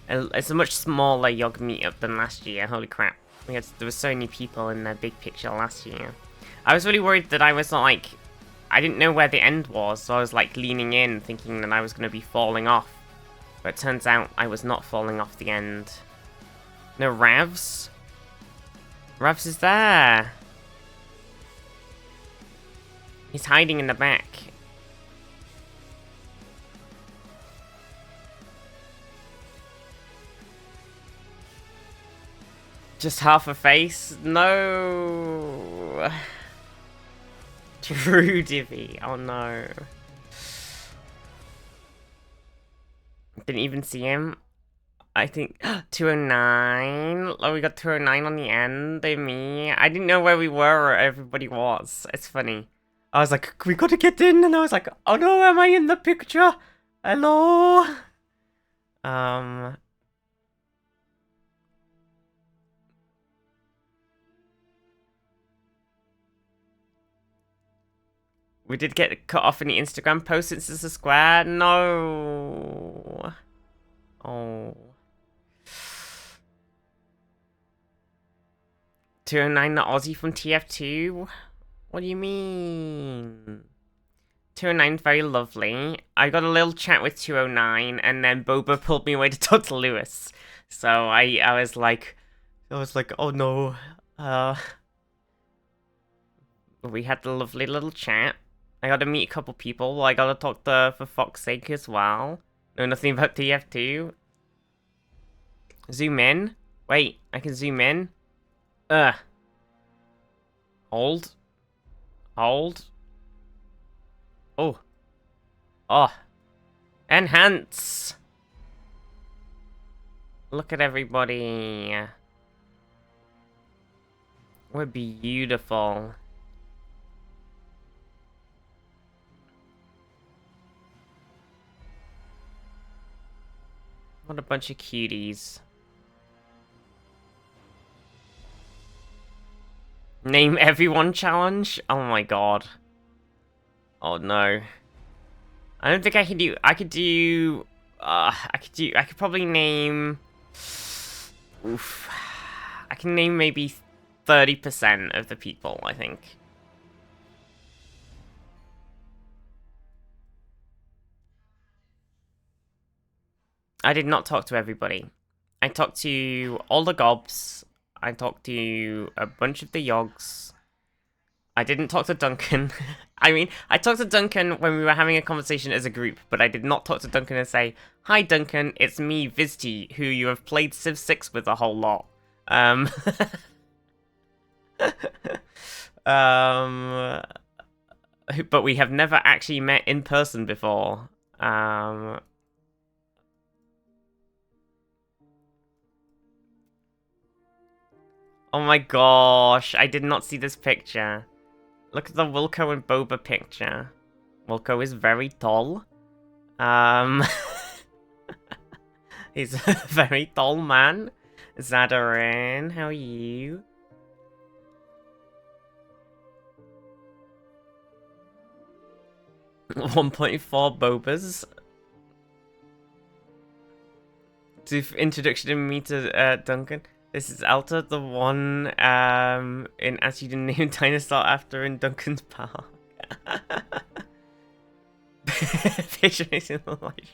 It's a much smaller Yog meetup than last year. Holy crap. There were so many people in the big picture last year. I was really worried that I was not like... I didn't know where the end was, so I was like leaning in, thinking that I was going to be falling off. But it turns out I was not falling off the end. No, Ravs? Ravs is there! He's hiding in the back. Just half a face? No! True Divi, oh no. Didn't even see him. I think 209. Oh, we got 209 on the end. They me. I didn't know where we were or everybody was. It's funny. I was like, we gotta get in, and I was like, oh no, am I in the picture? Hello? We did get cut off in the Instagram post since it's a square. No. Oh. 209 the Aussie from TF2? What do you mean? 209 very lovely. I got a little chat with 209 and then Boba pulled me away to talk to Lewis. So I was like, oh no. We had the lovely little chat. I got to meet a couple people. I got to talk to For Fox's Sake as well. Know nothing about TF2. Zoom in. Wait, I can zoom in. Hold. Hold. Oh. Oh. Enhance. Look at everybody. We're beautiful. What a bunch of cuties. Name everyone challenge? Oh my god. Oh no. I don't think I can do... I could probably name... Oof. I can name maybe 30% of the people, I think. I did not talk to everybody. I talked to all the gobs. I talked to a bunch of the yogs. I didn't talk to Duncan. I mean, I talked to Duncan when we were having a conversation as a group, but I did not talk to Duncan and say, "Hi Duncan, it's me, Vizty, who you have played Civ 6 with a whole lot." But we have never actually met in person before. Oh my gosh, I did not see this picture. Look at the Wilco and Boba picture. Wilco is very tall. He's a very tall man. Zadarin, how are you? $1.4 Bobas. Introduction of me to Duncan. This is Alta, the one in As You Didn't Name Dinosaur after in Duncan's Park. Picture the light.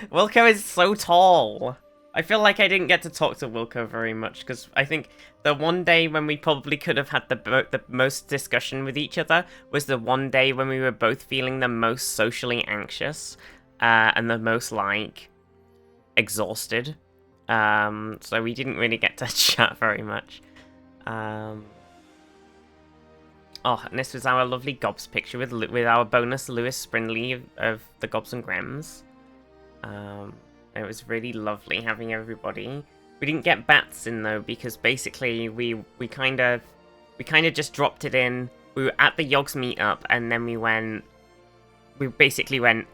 Wilco is so tall. I feel like I didn't get to talk to Wilco very much because I think the one day when we probably could have had the most discussion with each other was the one day when we were both feeling the most socially anxious and the most like exhausted. So we didn't really get to chat very much. Oh, and this was our lovely Gobs picture with our bonus Lewis Sprindley of the Gobs and Grems. It was really lovely having everybody. We didn't get Bats in though because basically we kind of just dropped it in. We were at the Yogs meetup and then we basically went,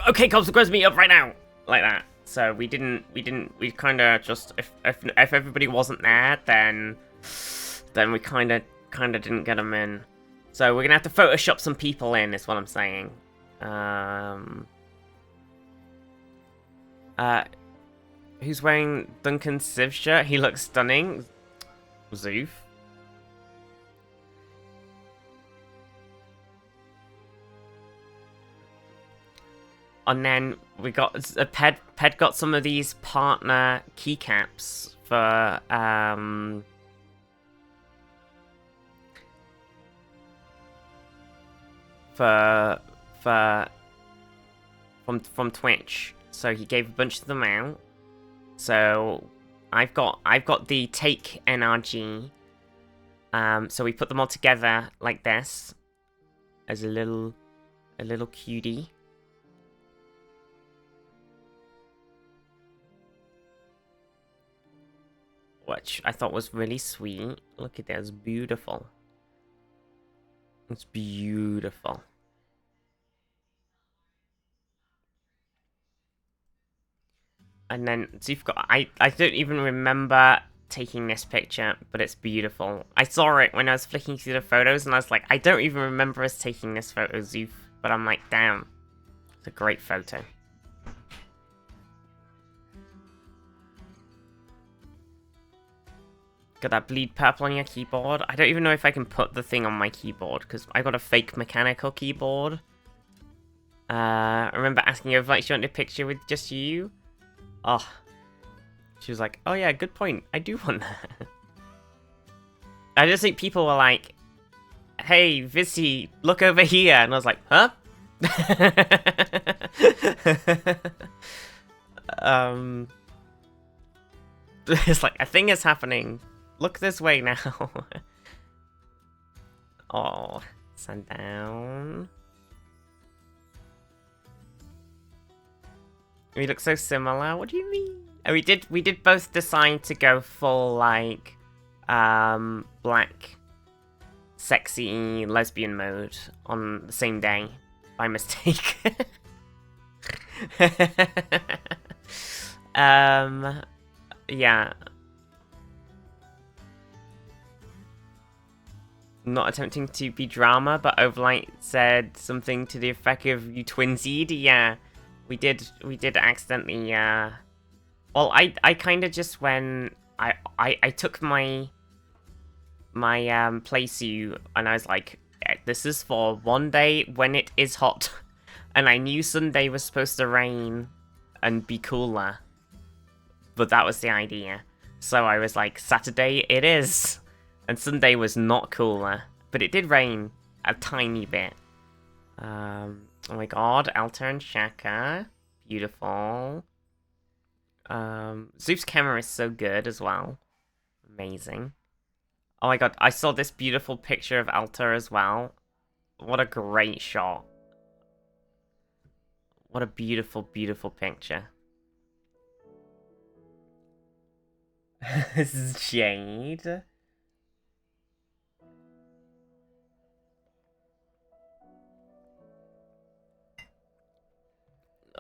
okay, Gobs and Grems meet up right now, like that. So we kind of just if everybody wasn't there, then we kind of didn't get them in. So we're gonna have to Photoshop some people in, is what I'm saying. Who's wearing Duncan's Civ shirt? He looks stunning. Zoof. And then we got Ped got some of these partner keycaps for from Twitch. So he gave a bunch of them out. So I've got the Take NRG. So we put them all together like this as a little cutie. Which I thought was really sweet. Look at that, it's beautiful. It's beautiful. And then, so you've got, I don't even remember taking this picture, but it's beautiful. I saw it when I was flicking through the photos, and I was like, I don't even remember us taking this photo, Zoof. But I'm like, damn, it's a great photo. Got that bleed purple on your keyboard. I don't even know if I can put the thing on my keyboard, because I got a fake mechanical keyboard. I remember asking her if like, she wanted a picture with just you. Oh. She was like, oh yeah, good point. I do want that. I just think people were like, hey, Vissy, look over here. And I was like, huh? It's like, a thing is happening. Look this way now. Oh, sundown. We look so similar. What do you mean? And we did both decide to go full like black sexy lesbian mode on the same day by mistake. Yeah. Not attempting to be drama, but Overlight said something to the effect of you twinsied. Yeah. We did accidentally Well, I kind of just went. I took my playsuit and I was like, this is for one day when it is hot, and I knew Sunday was supposed to rain and be cooler, but that was the idea. So I was like, Saturday it is, and Sunday was not cooler, but it did rain a tiny bit. Oh my god, Alta and Shaka, beautiful. Zoop's camera is so good as well. Amazing. Oh my god, I saw this beautiful picture of Alta as well. What a great shot. What a beautiful, beautiful picture. This is Jade.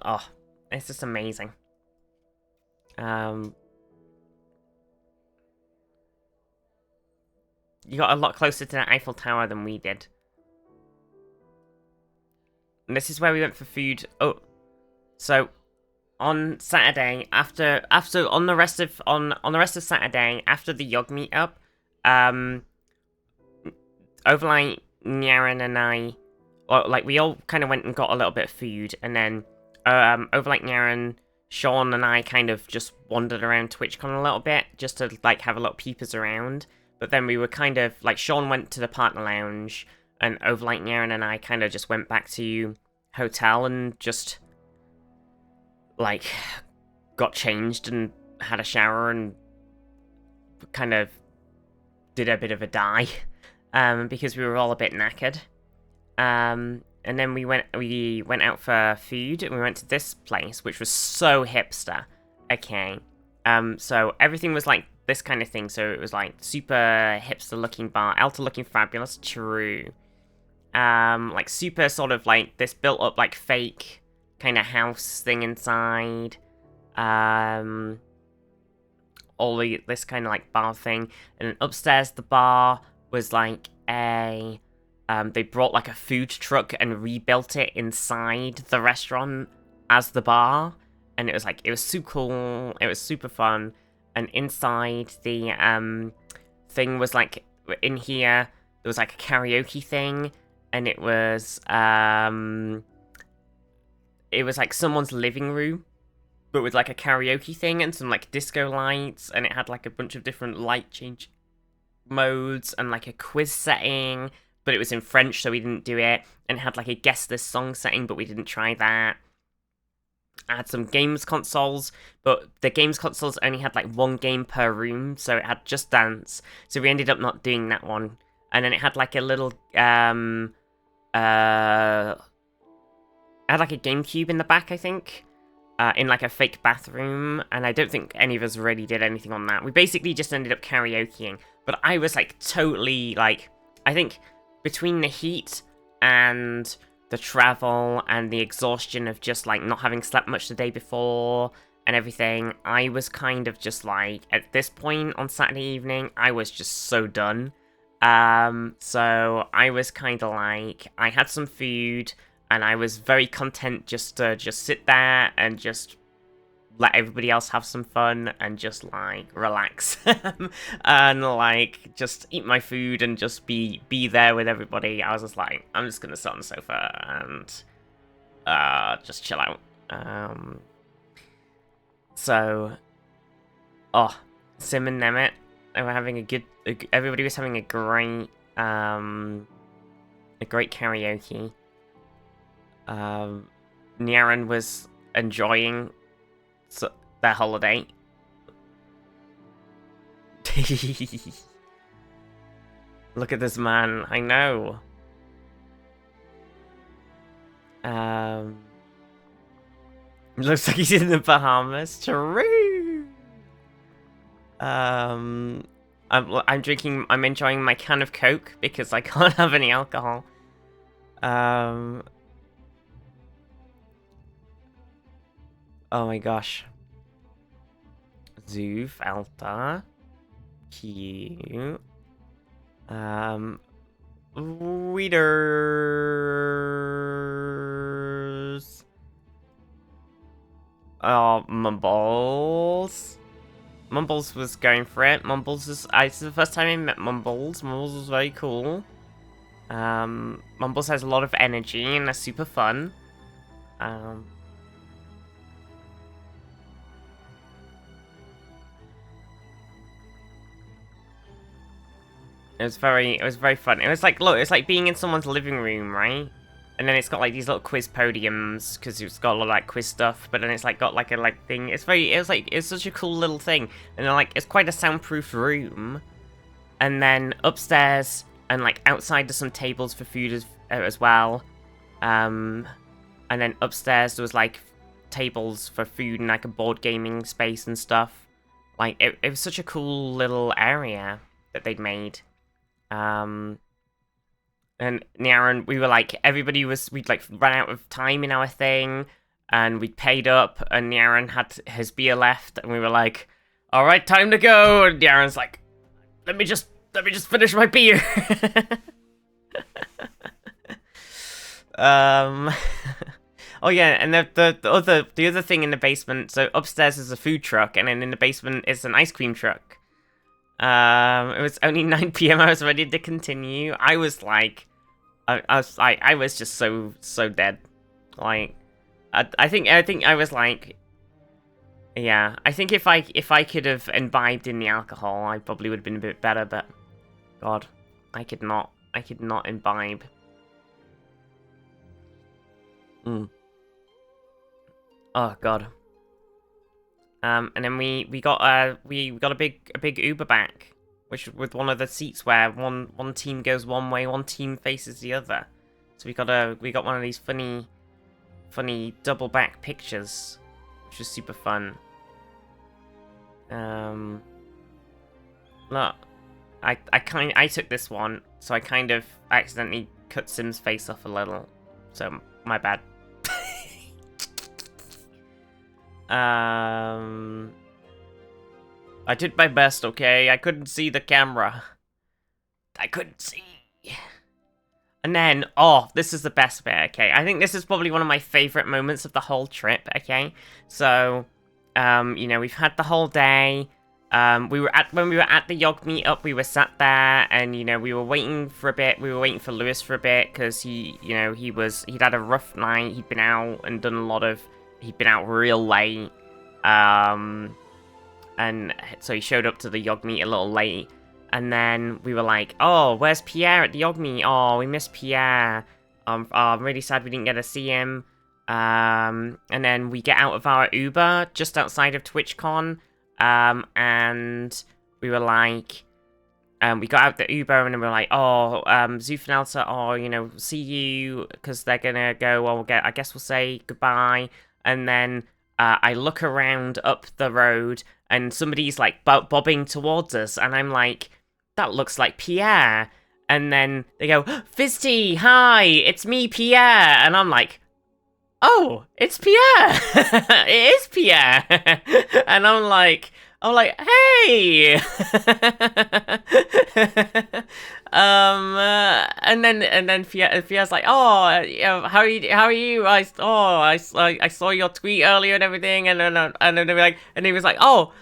Oh, it's just amazing. You got a lot closer to the Eiffel Tower than we did. And this is where we went for food. Oh, so on Saturday, on the rest of Saturday, after the Yog meetup, Overlight, Nyaran, and I, well, like, we all kind of went and got a little bit of food, and then Overlight, Nyaran, Sean, and I kind of just wandered around TwitchCon a little bit, just to like have a little peepers around. But then we were kind of like, Sean went to the partner lounge, and Overlight, Nyaran, and I kind of just went back to hotel and just like got changed and had a shower and kind of did a bit of a die because we were all a bit knackered. And then we went out for food, and we went to this place which was so hipster. Okay. So everything was like this kind of thing. So it was like super hipster looking bar, Alta looking fabulous, true. Like super sort of like this built up like fake kind of house thing inside. This kind of like bar thing, and then upstairs the bar was like a they brought like a food truck and rebuilt it inside the restaurant as the bar, and it was super cool, it was super fun. And inside the thing was like, in here there was like a karaoke thing, and it was like someone's living room, but with like a karaoke thing and some like disco lights, and it had like a bunch of different light change modes and like a quiz setting, but it was in French, so we didn't do it. And it had like a guess this song setting, but we didn't try that. I had some games consoles, but the games consoles only had like one game per room, so it had Just Dance, so we ended up not doing that one. And then it had like a little it had like a GameCube in the back, I think, in like a fake bathroom, and I don't think any of us really did anything on that. We basically just ended up karaokeing, but I was like totally like, I think between the heat and the travel and the exhaustion of just like not having slept much the day before and everything, I was kind of just like, at this point on Saturday evening, I was just so done. So I was kind of like, I had some food, and I was very content just to sit there and just let everybody else have some fun and just like relax and like just eat my food and just be there with everybody. I was just like, I'm just gonna sit on the sofa and just chill out. So, Sim and Nemeth, they were having everybody was having a great karaoke. Nyaran was enjoying their holiday. Look at this man, I know. Looks like he's in the Bahamas. True. I'm enjoying my can of Coke because I can't have any alcohol. Oh my gosh. Zoof, Alta. Cute. Readers. Oh, Mumbles. Mumbles was going for it. Mumbles is... It's the first time I met Mumbles. Mumbles was very cool. Mumbles has a lot of energy and are super fun. It was very fun. It was like, look, it's like being in someone's living room, right? And then it's got like these little quiz podiums because it's got a lot of like quiz stuff. But then it's like got like a like thing. It's such a cool little thing. And then like it's quite a soundproof room. And then upstairs and like outside there's some tables for food as well. And then upstairs there was like tables for food and like a board gaming space and stuff. Like it was such a cool little area that they'd made. And Niaran, we were like, we'd like run out of time in our thing, and we'd paid up, and Niaran had his beer left, and we were like, all right, time to go. And Niaran's like, let me just finish my beer. Oh yeah, and the other thing in the basement. So upstairs is a food truck, and then in the basement is an ice cream truck. It was only 9 PM. I was ready to continue. I was like, I was just so dead. Like, I think I was like, yeah. I think if I could have imbibed in the alcohol, I probably would have been a bit better. But God, I could not imbibe. Oh God. And then we got a big Uber back, which with one of the seats where one team goes one way, one team faces the other. So we got one of these funny double back pictures, which was super fun. Look, I took this one, so I kind of accidentally cut Sim's face off a little, so my bad. I did my best, okay? I couldn't see the camera. I couldn't see. And then, oh, this is the best bit, okay? I think this is probably one of my favorite moments of the whole trip, okay? So, you know, we've had the whole day. When we were at the Yog meetup, we were sat there, and you know, we were waiting for a bit. We were waiting for Lewis for a bit because he'd had a rough night. He'd been out and done a lot of. He'd been out real late, and so he showed up to the Yog meet a little late. And then we were like, "Oh, where's Pierre at the Yog meet? Oh, we missed Pierre. Oh, I'm really sad we didn't get to see him." And then we get out of our Uber just outside of TwitchCon. And we were like, we got out the Uber and we were like, oh, Zoof and Elsa, oh, you know, see you, because they're gonna go, well, I guess we'll say goodbye. And then, I look around up the road and somebody's like bobbing towards us, and I'm like, that looks like Pierre. And then they go, Fizzty, hi, it's me, Pierre. And I'm like, oh, it's Pierre. It is Pierre. And I'm like, hey. And then Pierre's like, oh, you know, how are you? I saw your tweet earlier and everything, and then he was like, oh,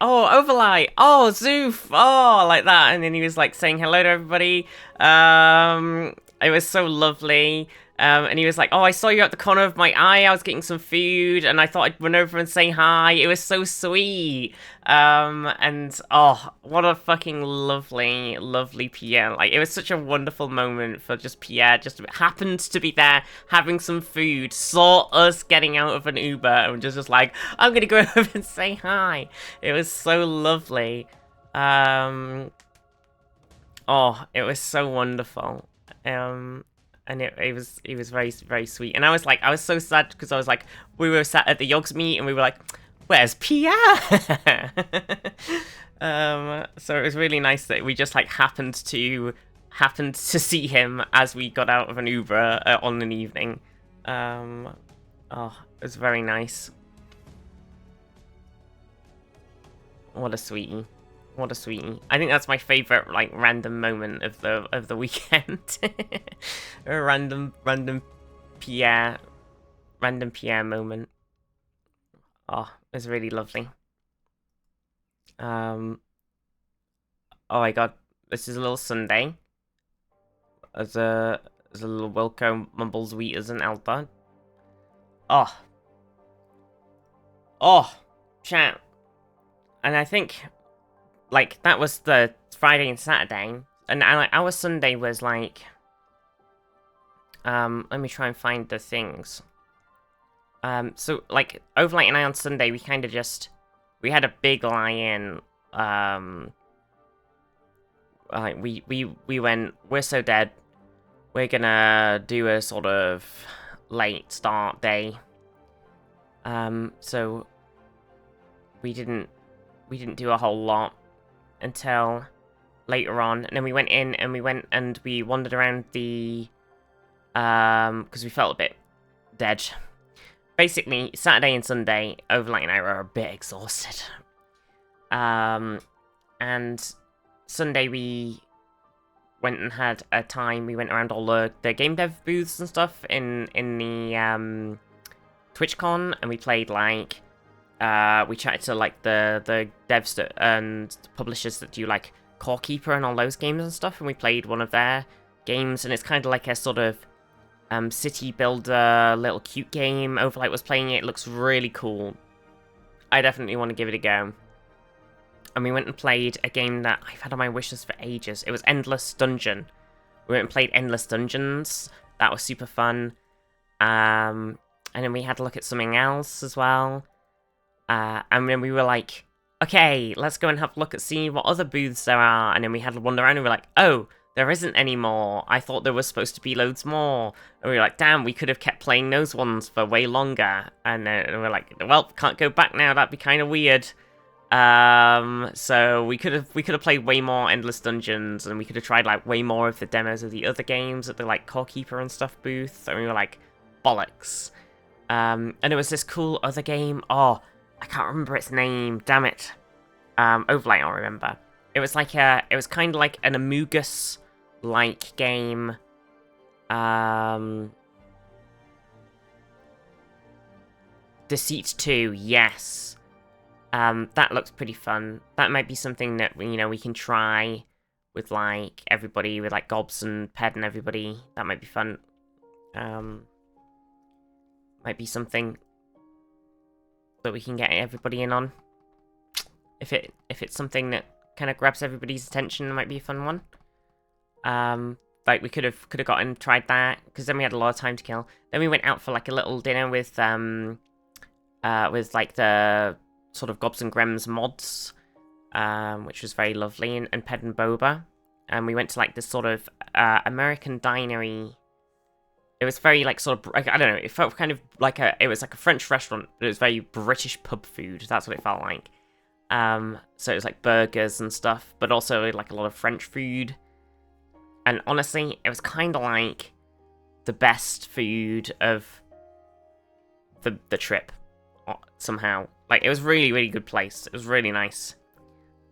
Overlight, oh, Zoof, oh, like that, and then he was like saying hello to everybody. It was so lovely. And he was like, oh, I saw you at the corner of my eye. I was getting some food, and I thought I'd run over and say hi. It was so sweet. And, oh, what a fucking lovely Pierre. Like, it was such a wonderful moment for just Pierre. Just happened to be there, having some food, saw us getting out of an Uber, and just like, I'm gonna go over and say hi. It was so lovely. Oh, it was so wonderful. And it was very, very sweet. And I was so sad because I was like, we were sat at the Yogs meet and we were like, where's Pierre? So it was really nice that we just like happened to see him as we got out of an Uber on an evening. Oh, it was very nice. What a sweetie. What a sweetie. I think that's my favorite, like, random moment of the weekend. A random Pierre random PM moment. Oh, it was really lovely. Oh my god, this is a little Sunday. As a little Wilco mumbles Wheaters and Alta. Oh. Oh, chat. And I think, like, that was the Friday and Saturday. And like, our Sunday was like, let me try and find the things. So, like, Overlight and I on Sunday, we kind of just, we had a big lie-in, like, we went, we're so dead, we're gonna do a sort of late start day. So, we didn't do a whole lot until later on, and then we went in, and we wandered around the, because we felt a bit dead. Basically, Saturday and Sunday, Overlight and I were a bit exhausted. And Sunday we went and had a time, we went around all the game dev booths and stuff in the, TWITCHCON, and we played, like, we chatted to, like, the devs that, and publishers that do, like, Core Keeper and all those games and stuff, and we played one of their games, and it's kind of like a sort of city builder, little cute game. Overlight was playing it. It looks really cool. I definitely want to give it a go. And we went and played a game that I've had on my wishlist for ages. It was Endless Dungeon. We went and played Endless Dungeons. That was super fun. And then we had a look at something else as well. And then we were like, okay, let's go and have a look at seeing what other booths there are. And then we had a wander around and we were like, oh, there isn't any more. I thought there was supposed to be loads more. And we were like, damn, we could have kept playing those ones for way longer. And then we were like, well, can't go back now. That'd be kind of weird. So we could have played way more Endless Dungeons, and we could have tried like way more of the demos of the other games at the like Core Keeper and stuff booth. And we were like, bollocks. And there was this cool other game. Oh, I can't remember its name. Damn it. Overlight, I'll remember. It was like it was kind of like an Amogus like game. Deceit 2, yes. That looks pretty fun. That might be something that we can try with like everybody, with like Gobs and Ped and everybody. That might be fun. Might be something that we can get everybody in on. If it's something that kind of grabs everybody's attention, it might be a fun one. Like we could have gotten tried that, because then we had a lot of time to kill. Then we went out for like a little dinner with like the sort of Gobs and Grems mods, which was very lovely, and Ped and Boba. And we went to like this sort of American dinery. It was very like sort of, I don't know, it felt kind of like it was like a French restaurant, but it was very British pub food. That's what it felt like. So it was like burgers and stuff, but also like a lot of French food. And honestly, it was kind of like the best food of the trip, somehow. Like, it was really, really good place. It was really nice.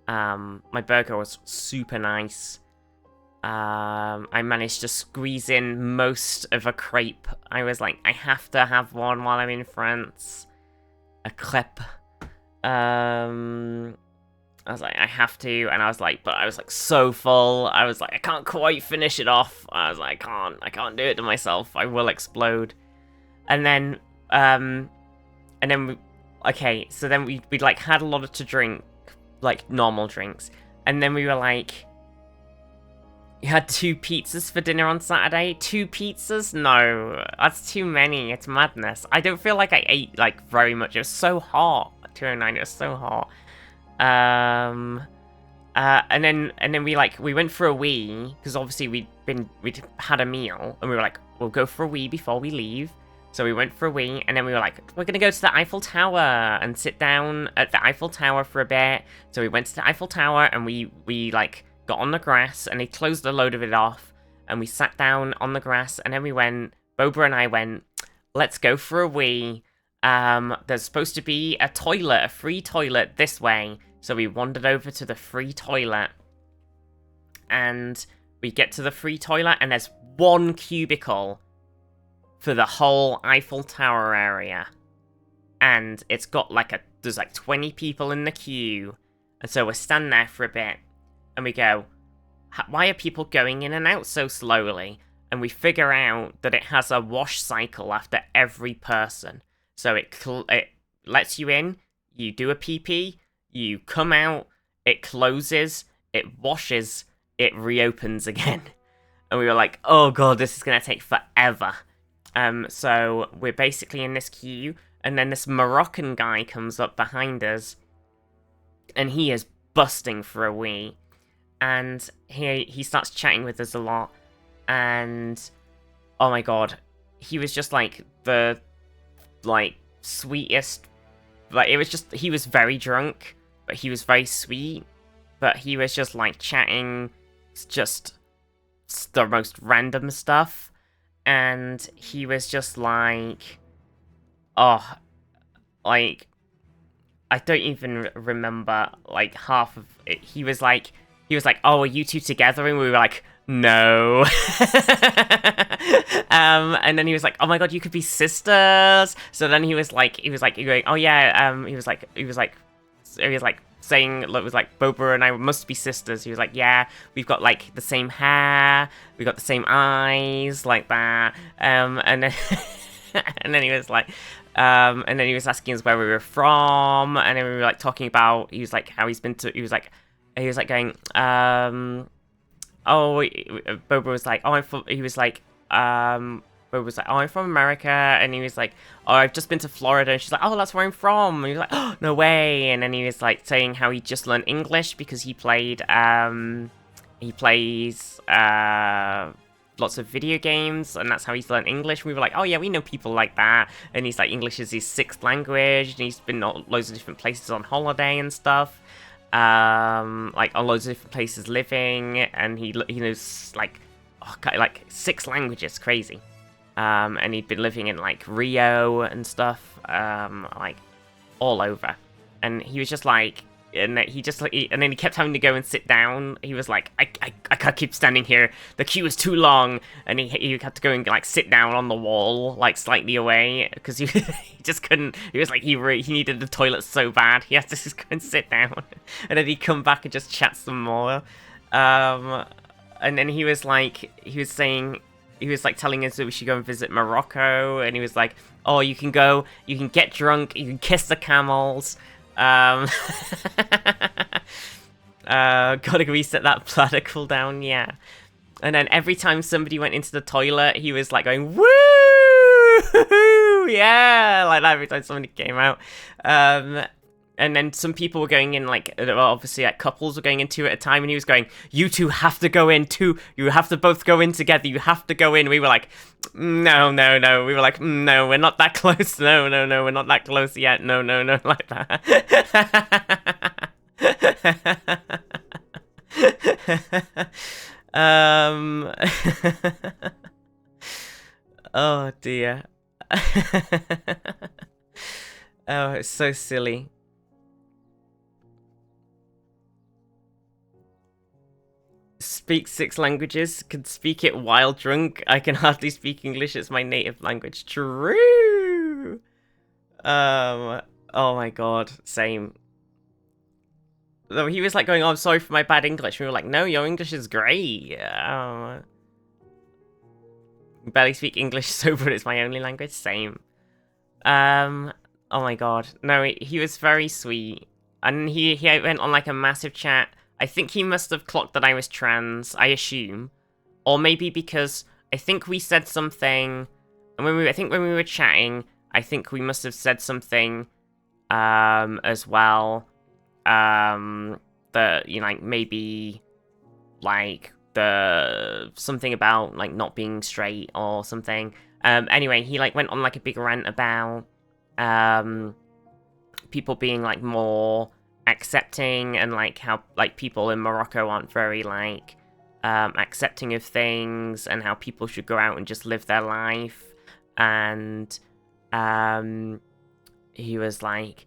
My burger was super nice. I managed to squeeze in most of a crepe. I was like, I have to have one while I'm in France. A crepe. I was like, I have to, and I was like so full. I was like, I can't quite finish it off. I was like, I can't do it to myself. I will explode. And then, okay, so then we like had a lot to drink, like normal drinks, and then we were like, you had 2 pizzas for dinner on Saturday. 2 pizzas? No, that's too many. It's madness. I don't feel like I ate like very much. It was so hot. 209. It was so hot. And then we went for a wee, because obviously we'd had a meal, and we were like, we'll go for a wee before we leave. So we went for a wee, and then we were like, we're gonna go to the Eiffel Tower and sit down at the Eiffel Tower for a bit. So we went to the Eiffel Tower, and we like got on the grass, and they closed a load of it off, and we sat down on the grass, and then Boba and I went, let's go for a wee. There's supposed to be a toilet, a free toilet this way. So we wandered over to the free toilet, and we get to the free toilet, and there's one cubicle for the whole Eiffel Tower area. And it's got like there's like 20 people in the queue. And so we're standing there for a bit. And we go, why are people going in and out so slowly? And we figure out that it has a wash cycle after every person. So it lets you in, you do a PP, you come out, it closes, it washes, it reopens again. And we were like, oh god, this is going to take forever. So we're basically in this queue, and then this Moroccan guy comes up behind us, and he is busting for a wee. And he starts chatting with us a lot, and oh my god, he was just like the sweetest. Like, it was just, he was very drunk, but he was very sweet. But he was just like chatting just the most random stuff, and he was just like, oh, like, I don't even remember like half of it. He was like, oh, are you two together? And we were like, no. And then he was like, oh my god, you could be sisters. So then he was like, going, oh yeah, he was like saying, it was like, Boba and I must be sisters. He was like, yeah, we've got like the same hair, we got the same eyes, like that. And then and then he was like, and then he was asking us where we were from, and then we were like talking about, he was like, how he's been to, he was like going, Boba was like, oh, I'm from, he was like, Boba was like, oh, I'm from America, and he was like, oh, I've just been to Florida, and she's like, oh, that's where I'm from, and he was like, oh, no way, and then he was like saying how he just learned English because he plays, lots of video games, and that's how he's learned English. We were like, oh yeah, we know people like that, and he's like, English is his 6th language, and he's been loads of different places on holiday and stuff. Like on loads of different places living, and he knows like 6 languages, crazy. And he'd been living in like Rio and stuff, like all over. And he was just like, and then he kept having to go and sit down. He was like, I can't keep standing here. The queue is too long, and he had to go and like sit down on the wall, like slightly away, because he just couldn't. He was like, he needed the toilet so bad. He had to just go and sit down, and then he'd come back and just chat some more. And then he was like telling us that we should go and visit Morocco, and he was like, oh, you can get drunk, you can kiss the camels. Gotta reset that bladder cooldown, yeah. And then every time somebody went into the toilet, he was like going, woo, yeah, like that every time somebody came out. And then some people were going in, like, well, obviously, like, couples were going in 2 at a time, and he was going, you two have to go in too. You have to both go in together. You have to go in. We were like, no. We were like, no, we're not that close. No, we're not that close yet. No, like that. Oh, dear. Oh, it's so silly. Speak 6 languages, can speak it while drunk. I can hardly speak English, it's my native language. True! Oh my god, same. Though he was like going, oh, I'm sorry for my bad English. We were like, no, your English is great. Barely speak English sober, it's my only language, same. Oh my god. No, he was very sweet. And he went on like a massive chat. I think he must have clocked that I was trans, I assume. Or maybe because I think we said something, and when we were chatting, I think we must have said something as well. That, you know, like maybe like something about like not being straight or something. Anyway, he like went on like a big rant about people being like more accepting, and like how like people in Morocco aren't very like accepting of things, and how people should go out and just live their life. And he was like,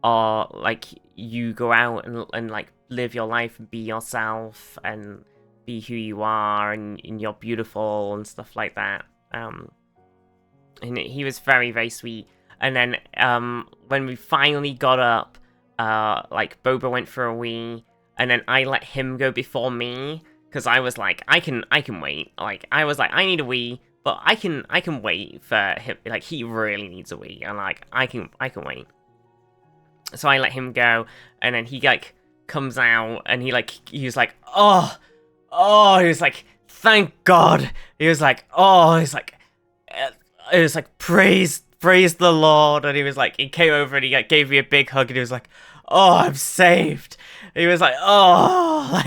oh, like you go out and like live your life and be yourself and be who you are, and you're beautiful and stuff like that. And he was very, very sweet. And then when we finally got up, like Boba went for a wee, and then I let him go before me because I was like, I can wait. Like I was like, I need a wee, but I can wait for him. Like he really needs a wee, and like I can wait. So I let him go, and then he like comes out, and he was like, oh, he was like, thank God. He was like, oh, he's like, it was like praise the Lord, and he was like, he came over and he like, gave me a big hug, and he was like, oh, I'm saved. He was like, oh,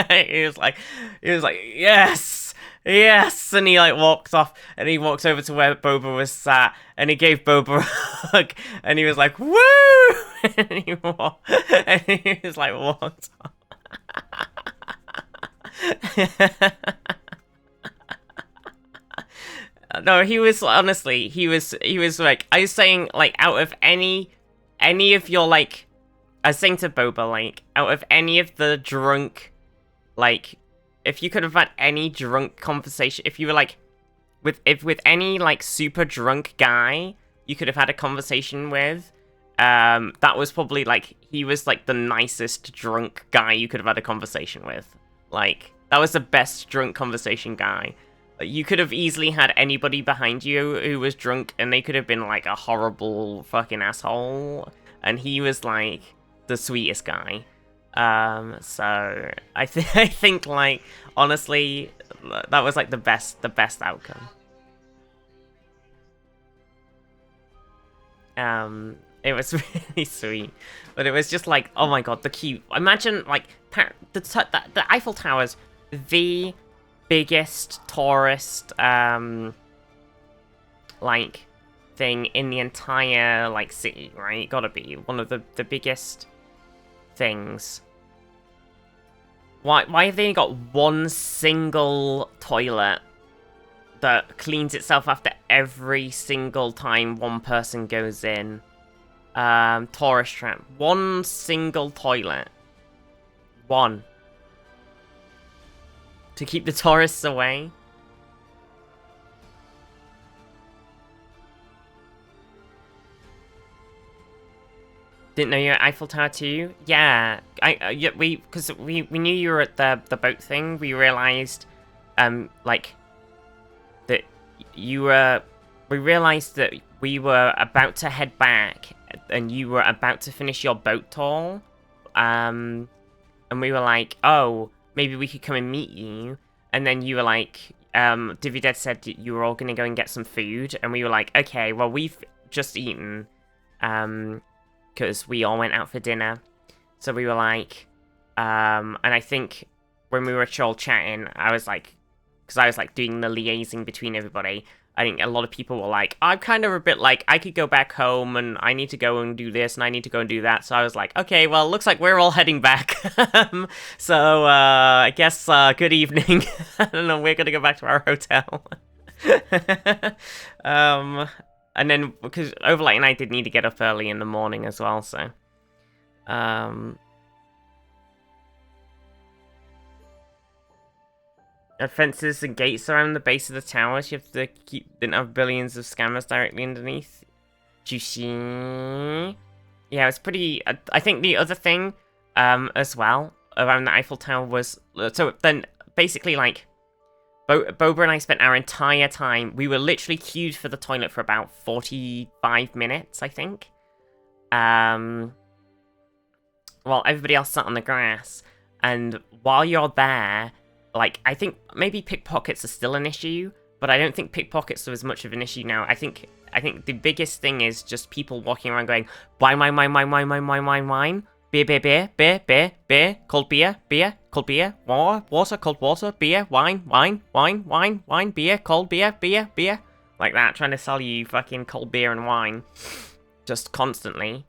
he was like, yes, and he like walks off, and he walks over to where Boba was sat, and he gave Boba a hug, and he was like, woo, and he was like walked off. No, he was honestly, he was like, I was saying, like, out of any of your, like, I was saying to Boba, like, out of any of the drunk, like, if you could have had any drunk conversation, if you were, like, with any, like, super drunk guy you could have had a conversation with, that was probably, like, he was, like, the nicest drunk guy you could have had a conversation with. Like, that was the best drunk conversation guy. You could have easily had anybody behind you who was drunk, and they could have been, like, a horrible fucking asshole, and he was, like, the sweetest guy. So, I think, like, honestly, that was, like, the best outcome. It was really sweet, but it was just, like, oh my god, the queue. Imagine, like, the Eiffel Tower's the biggest tourist, like, thing in the entire, like, city, right? Gotta be one of the biggest things. Why have they got one single toilet that cleans itself after every single time one person goes in? Tourist trap. One single toilet. One. To keep the tourists away. Didn't know you're at Eiffel Tower too? Yeah, because we knew you were at the boat thing. We realized, like, that you were. We realized that we were about to head back, and you were about to finish your boat tour. And we were like, oh, maybe we could come and meet you. And then you were like, Divvy Dead said you were all gonna go and get some food, and we were like, okay, well, we've just eaten, because we all went out for dinner. So we were like, and I think when we were all chatting, I was like, because I was like doing the liaising between everybody, I think a lot of people were like, I'm kind of a bit like, I could go back home and I need to go and do this and I need to go and do that. So I was like, okay, well, it looks like we're all heading back. So I guess good evening. I don't know, we're going to go back to our hotel. And then, because Overlight and I did need to get up early in the morning as well, so. Fences and gates around the base of the towers. You have to didn't have billions of scammers directly underneath. Juicy. Yeah, it's pretty. I think the other thing, as well around the Eiffel Tower was so then basically like, Boba and I spent our entire time. We were literally queued for the toilet for about 45 minutes, I think. While everybody else sat on the grass, and while you're there. Like, I think maybe pickpockets are still an issue, but I don't think pickpockets are as much of an issue now. I think the biggest thing is just people walking around going, wine, beer, cold beer, water, cold water, beer, wine, beer, cold beer. Like that, trying to sell you fucking cold beer and wine. Just constantly.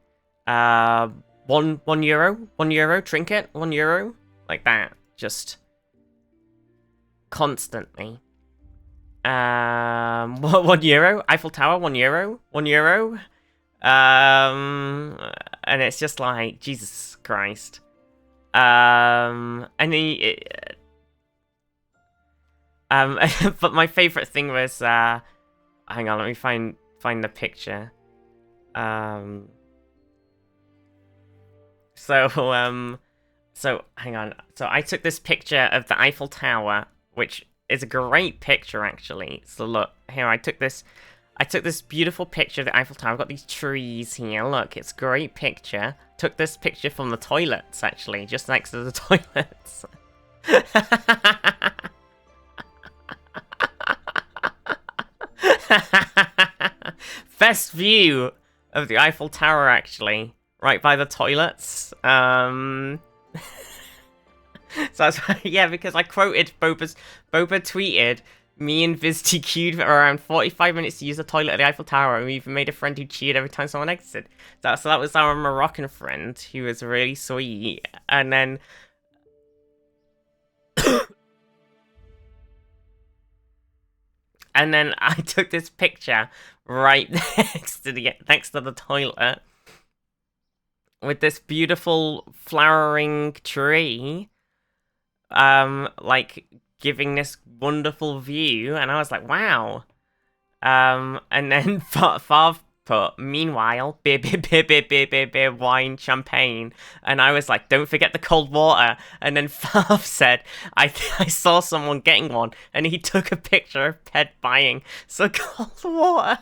€1, trinket, €1. Like that. Just... constantly. €1, Eiffel Tower, €1. And it's just like, Jesus Christ. And then, but my favorite thing was, hang on, let me find the picture. So hang on. So I took this picture of the Eiffel Tower, which is a great picture actually. So look, here I took this beautiful picture of the Eiffel Tower. I've got these trees here. Look, it's a great picture. Took this picture from the toilets actually, just next to the toilets. Best view of the Eiffel Tower actually, right by the toilets. So yeah, because I quoted Boba tweeted, me and Viz TQ'd for around 45 minutes to use the toilet at the Eiffel Tower, and we even made a friend who cheered every time someone exited. So that was our Moroccan friend, who was really sweet. And then... and then I took this picture right next to the toilet with this beautiful flowering tree. Like, giving this wonderful view, and I was like, wow. And then Fav put, meanwhile, beer, wine, champagne, and I was like, don't forget the cold water. And then Fav said, I saw someone getting one, and he took a picture of Ped buying some cold water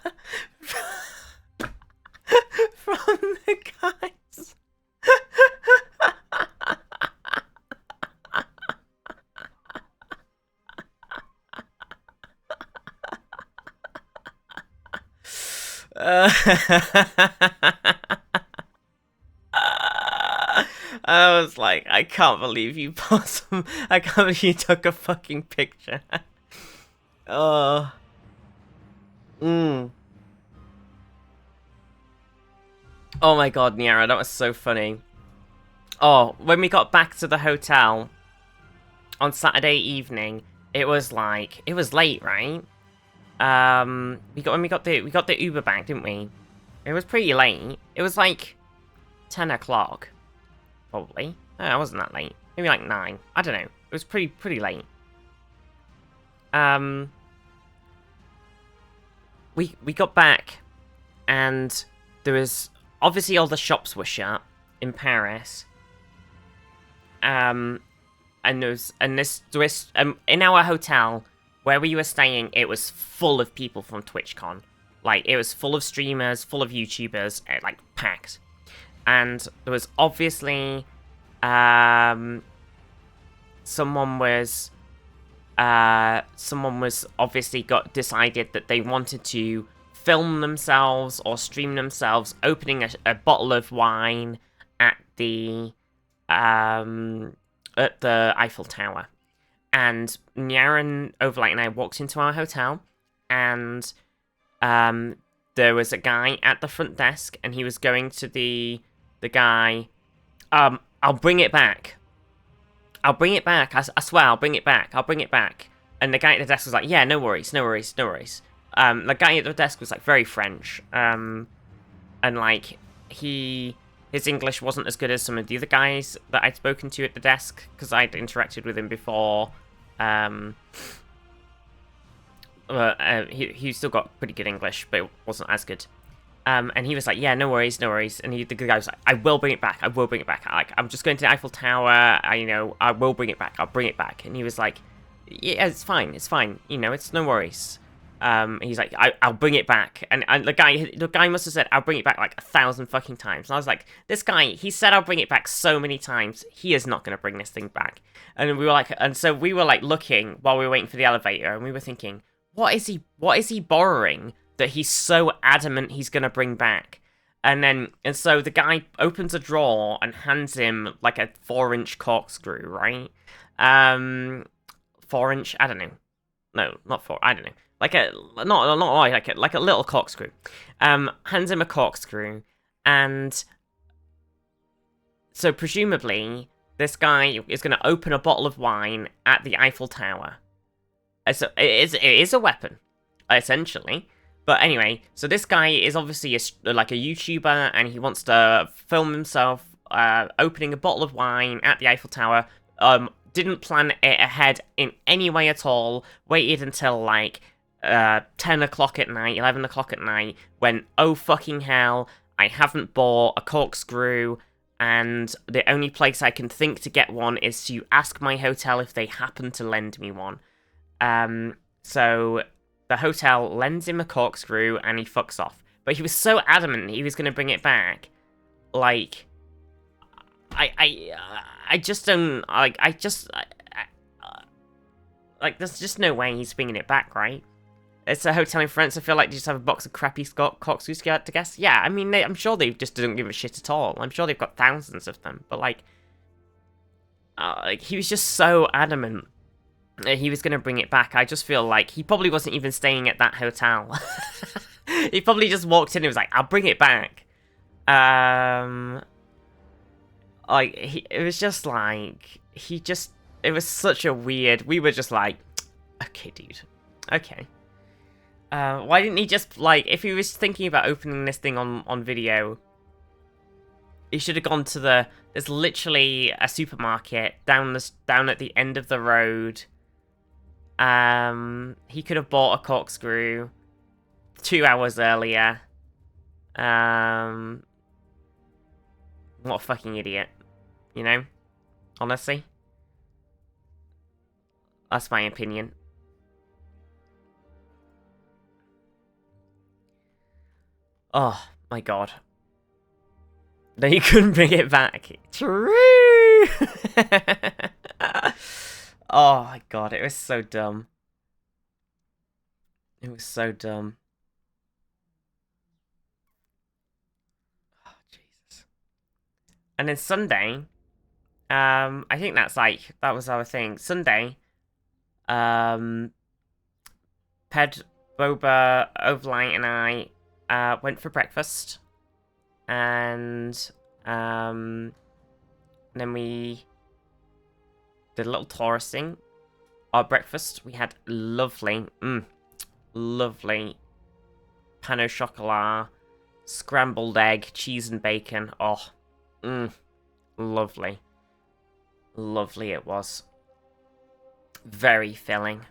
from the guys. I was like, I can't believe you I can't believe you took a fucking picture. Oh. Oh my god, Niara, that was so funny. Oh, when we got back to the hotel on Saturday evening, it was late, right? We got the Uber back, didn't we? It was pretty late. It was like 10 o'clock, probably. No, it wasn't that late. Maybe like 9. I don't know. It was pretty late. We got back, and there was obviously all the shops were shut in Paris. And this in our hotel where we were staying, it was full of people from TwitchCon. Like, it was full of streamers, full of YouTubers, like, packed. And there was obviously, someone was obviously decided that they wanted to film themselves or stream themselves opening a bottle of wine at the Eiffel Tower. And Nyaren, Overlight, and I walked into our hotel, and there was a guy at the front desk, and he was going to the guy, I'll bring it back. I swear, I'll bring it back. And the guy at the desk was like, yeah, no worries. The guy at the desk was, like, very French, and, like, his English wasn't as good as some of the other guys that I'd spoken to at the desk, because I'd interacted with him before. He still got pretty good English, but it wasn't as good. And he was like, yeah, no worries. And the guy was like, I will bring it back. Like, I'm just going to the Eiffel Tower. I will bring it back. I'll bring it back. And he was like, yeah, it's fine. It's no worries. He's like, I'll bring it back. And the guy must have said, I'll bring it back like 1,000 fucking times. And I was like, this guy, he said I'll bring it back so many times. He is not going to bring this thing back. And so we were like looking while we were waiting for the elevator, and we were thinking, what is he borrowing that he's so adamant he's going to bring back? And so the guy opens a drawer and hands him like a 4-inch corkscrew, right? 4-inch, I don't know. No, not 4, I don't know. Like a, not like a little corkscrew. Hands him a corkscrew, and so presumably this guy is going to open a bottle of wine at the Eiffel Tower. So it is a weapon, essentially. But anyway, so this guy is obviously like a YouTuber, and he wants to film himself opening a bottle of wine at the Eiffel Tower. Didn't plan it ahead in any way at all. Waited until like 10 o'clock at night, 11 o'clock at night, when, oh fucking hell, I haven't bought a corkscrew, and the only place I can think to get one is to ask my hotel if they happen to lend me one. So the hotel lends him a corkscrew, and he fucks off. But he was so adamant he was going to bring it back. Like, I just don't, like, like, there's just no way he's bringing it back, right? It's a hotel in France. I feel like they just have a box of crappy corkscrews to guess. Yeah, I mean, I'm sure they just don't give a shit at all. I'm sure they've got thousands of them. But, like he was just so adamant that he was going to bring it back. I just feel like he probably wasn't even staying at that hotel. He probably just walked in and was like, I'll bring it back. Like, it was just like, it was such a weird, we were just like, okay, dude, okay. Why didn't he just, like, if he was thinking about opening this thing on video, he should have gone to there's literally a supermarket down at the end of the road. He could have bought a corkscrew 2 hours earlier. What a fucking idiot, you know? Honestly. That's my opinion. Oh, my God. Then you couldn't bring it back. True! Oh, my God. It was so dumb. It was so dumb. Oh, Jesus. And then Sunday, I think that was our thing. Sunday, Ped, Boba, Overlight, and I went for breakfast, and then we did a little touristing. Our breakfast, we had lovely pain au chocolat, scrambled egg, cheese and bacon. Oh, lovely. Lovely it was. Very filling.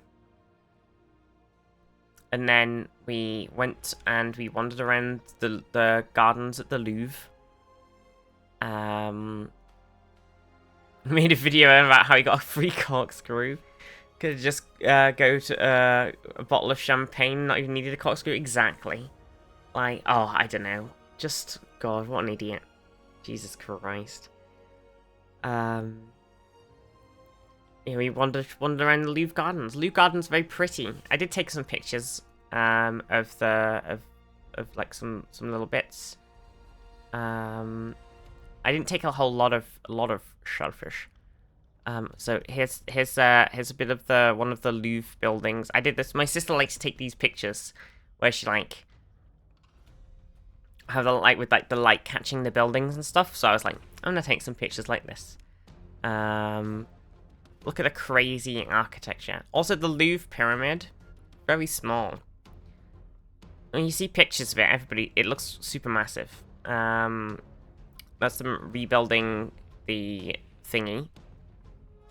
And then we went and we wandered around the gardens at the Louvre. Made a video about how he got a free corkscrew. Could just go to a bottle of champagne, not even needed a corkscrew. Exactly. Like, oh, I don't know. Just, God, what an idiot. Jesus Christ. Yeah, we wandered around the Louvre Gardens. Louvre Gardens very pretty. I did take some pictures of like some little bits. I didn't take a whole lot of shellfish. So here's a bit of one of the Louvre buildings. I did this. My sister likes to take these pictures where she like have the like with like the light catching the buildings and stuff. So I was like, I'm gonna take some pictures like this. Look at the crazy architecture. Also, the Louvre pyramid, very small. When you see pictures of it, it looks super massive. That's them rebuilding the thingy.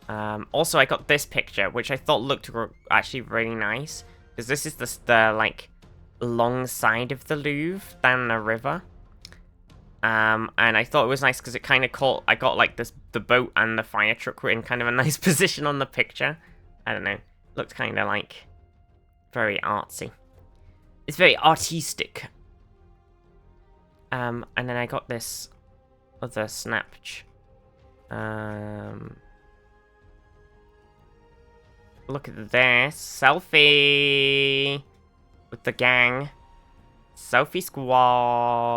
Also, I got this picture, which I thought looked actually really nice, because this is the like long side of the Louvre down the river. And I thought it was nice because it kind of caught. I got like the boat and the fire truck were in kind of a nice position on the picture. I don't know. Looked kind of like very artsy. It's very artistic. And then I got this other snapch. Look at this selfie with the gang. Selfie squad.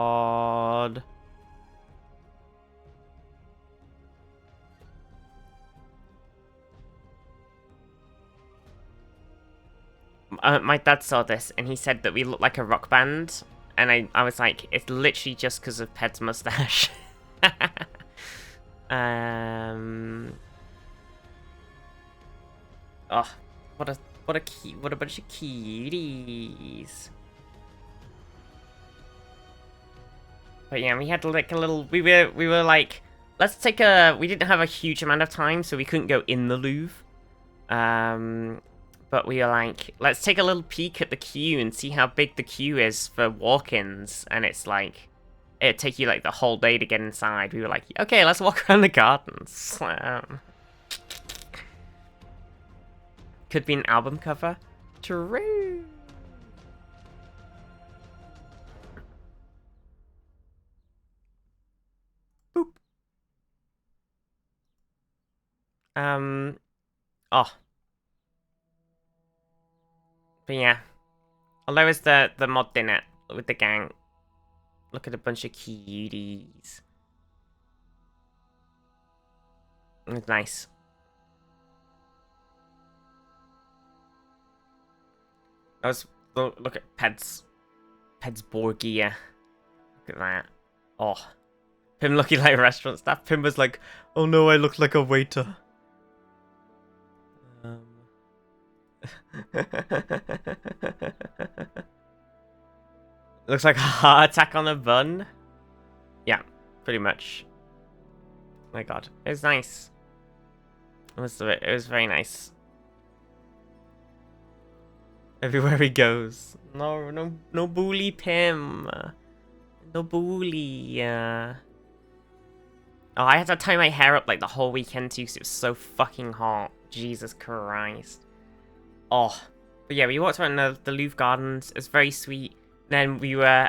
My dad saw this and he said that we look like a rock band, and I was like, it's literally just because of Ped's mustache. Oh, what a bunch of cuties. But yeah, we had like a little. We were like, let's take a. We didn't have a huge amount of time, so we couldn't go in the Louvre. But we were like, let's take a little peek at the queue and see how big the queue is for walk-ins. And it's like, it'd take you like the whole day to get inside. We were like, okay, let's walk around the gardens. Could be an album cover. True. Boop. Oh. But yeah. Although it's the mod dinner with the gang. Look at a bunch of cuties. It's nice. Look at Ped's board gear. Look at that. Oh. Pim looking like restaurant staff. Pim was like, oh no, I look like a waiter. Looks like a heart attack on a bun. Yeah, pretty much. My god, it was nice. It was very nice. Everywhere he goes. No bully Pim. No bully. Oh, I had to tie my hair up like the whole weekend too because it was so fucking hot. Jesus Christ. Oh. But yeah, we walked around the Louvre Gardens. It's very sweet. Then we were,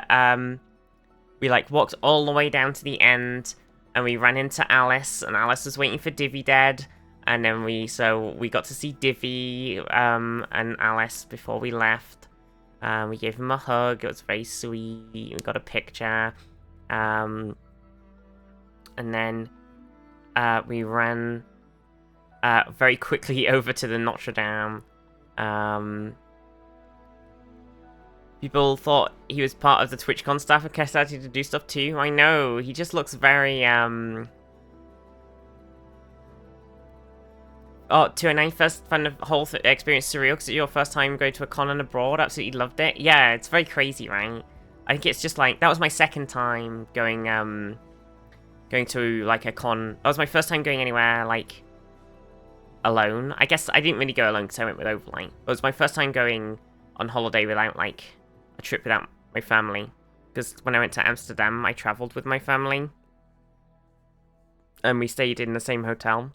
we like walked all the way down to the end and we ran into Alice and Alice was waiting for Divvy Dead. And then we got to see Divvy, and Alice before we left. We gave him a hug. It was very sweet. We got a picture. And then, we ran, very quickly over to the Notre Dame. People thought he was part of the TWITCHCON staff and started to do stuff too. I know, he just looks very, Oh, 209 first found the whole experience surreal because it's your first time going to a con and abroad. Absolutely loved it. Yeah, it's very crazy, right? I think it's just like, that was my second time going to like a con. That was my first time going anywhere like alone. I guess I didn't really go alone because I went with Overlight. It was my first time going on holiday without like a trip without my family. Because when I went to Amsterdam, I traveled with my family. And we stayed in the same hotel.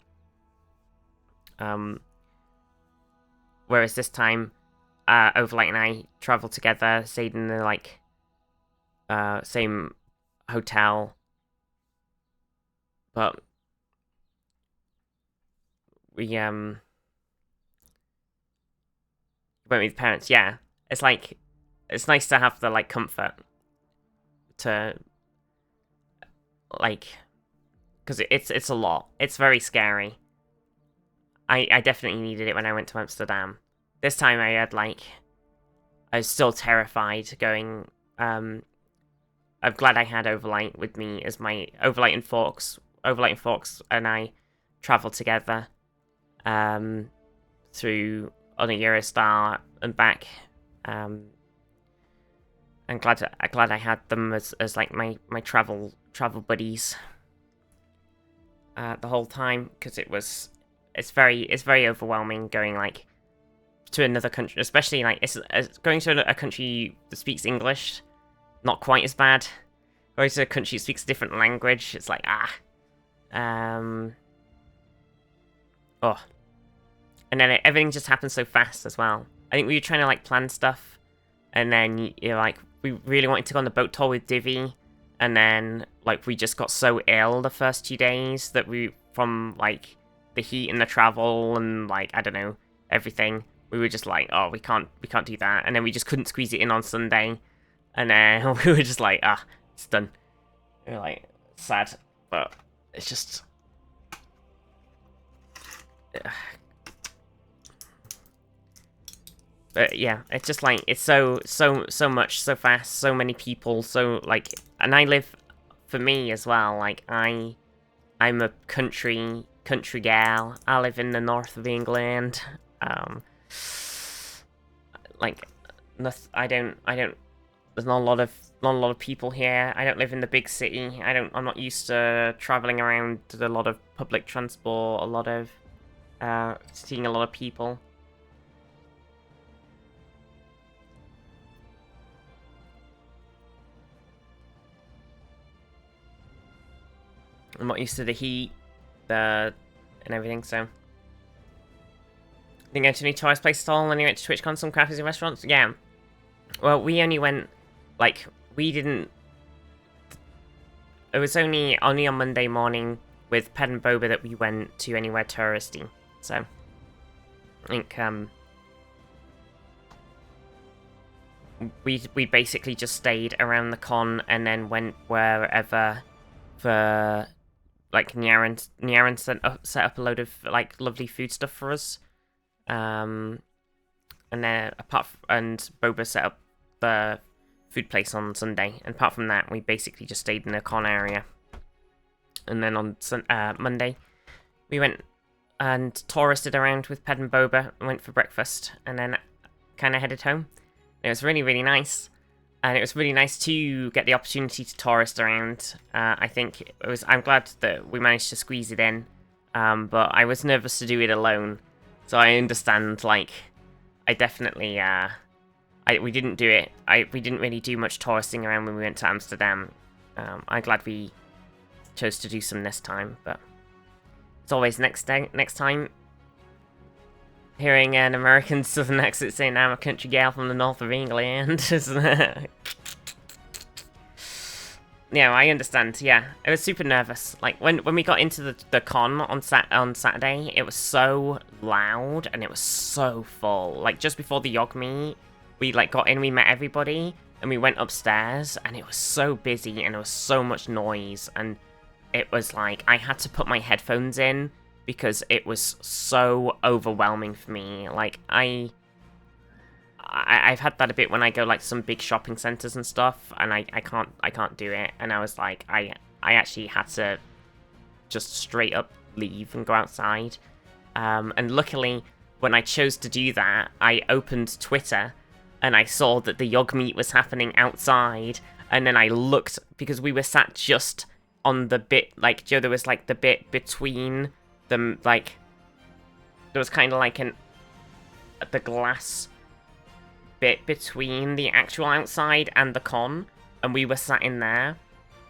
Whereas this time, Overlight and I traveled together, stayed in the, like, same hotel. But we, went with parents, yeah. It's like, it's nice to have the, like, comfort to, like, because it's a lot. It's very scary. I definitely needed it when I went to Amsterdam. This time I had, like, I was still terrified going, I'm glad I had Overlight with me as my, Overlight and Forks and I travelled together, through, on a Eurostar and back, I'm glad I had them as like, my travel buddies, the whole time, because it's very overwhelming going, like, to another country, especially, like, it's going to a country that speaks English, not quite as bad. Going to a country that speaks a different language, it's like, oh. And then everything just happens so fast as well. I think we were trying to, like, plan stuff, and then, you're like, we really wanted to go on the boat tour with Divvy, and then, like, we just got so ill the first 2 days that from, like, the heat and the travel and, like, I don't know, everything, we were just like, oh, we can't do that, and then we just couldn't squeeze it in on Sunday, and then we were just like, it's done. We were like, sad, but it's just, but yeah, it's just like, it's so much, so fast, so many people, so, like, and I live, for me as well, like, I'm a country gal. I live in the north of England. Like, I don't. There's not a lot of people here. I don't live in the big city. I'm not used to traveling around to a lot of public transport. A lot of, seeing a lot of people. I'm not used to the heat, and everything, so. Didn't go to any tourist place at all when you went to TwitchCon, some crappy restaurants? Yeah. Well, we only went, like, we didn't... It was only on Monday morning with Ped and Boba that we went to anywhere touristy. So, I think, we basically just stayed around the con and then went wherever the, like, Nyaran set up a load of, like, lovely food stuff for us. And then and Boba set up the food place on Sunday. And apart from that, we basically just stayed in the con area. And then on Monday, we went and touristed around with Ped and Boba and went for breakfast. And then kind of headed home. It was really, really nice. And it was really nice to get the opportunity to tourist around. I think it was. I'm glad that we managed to squeeze it in. But I was nervous to do it alone. So I understand, like, I definitely, we didn't do it. We didn't really do much touristing around when we went to Amsterdam. I'm glad we chose to do some this time, but it's always next time. Hearing an American southern accent saying I'm a country gal from the north of England. Yeah, I understand. Yeah, I was super nervous. Like when we got into the con on Saturday, it was so loud and it was so full. Like just before the Yogmi, we like got in, we met everybody, and we went upstairs, and it was so busy and there was so much noise, and it was like I had to put my headphones in because it was so overwhelming for me. Like I've had that a bit when I go like some big shopping centers and stuff, and I can't do it. And I was like, I actually had to just straight up leave and go outside. And luckily, when I chose to do that, I opened Twitter and I saw that the Yog meet was happening outside. And then I looked because we were sat just on the bit, like Joe. There was like the bit between them, like there was kind of like the glass bit between the actual outside and the con, and we were sat in there.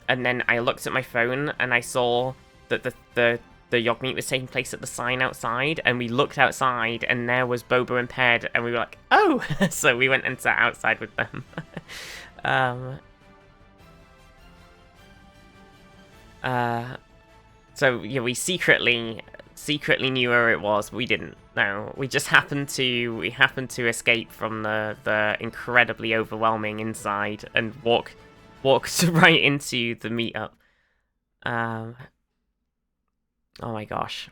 And then I looked at my phone and I saw that the Yog meet was taking place at the sign outside, and we looked outside and there was Boba and Ped, and we were like, oh! So we went and sat outside with them. So yeah, we secretly knew where it was, but we didn't. No, we just happened to escape from the incredibly overwhelming inside and walked right into the meetup. Oh my gosh.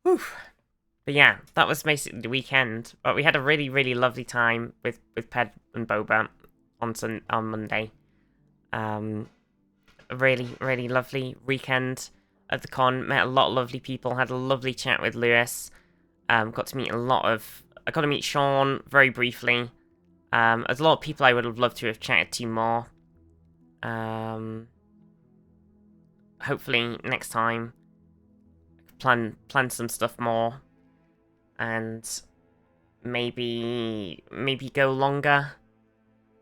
Whew. But yeah, that was basically the weekend. But we had a really, really lovely time with Ped and Boba on Monday. A really, really lovely weekend at the con. Met a lot of lovely people. Had a lovely chat with Lewis. Got to meet I got to meet Sean very briefly. There's a lot of people I would have loved to have chatted to more. Hopefully next time plan some stuff more, and maybe go longer.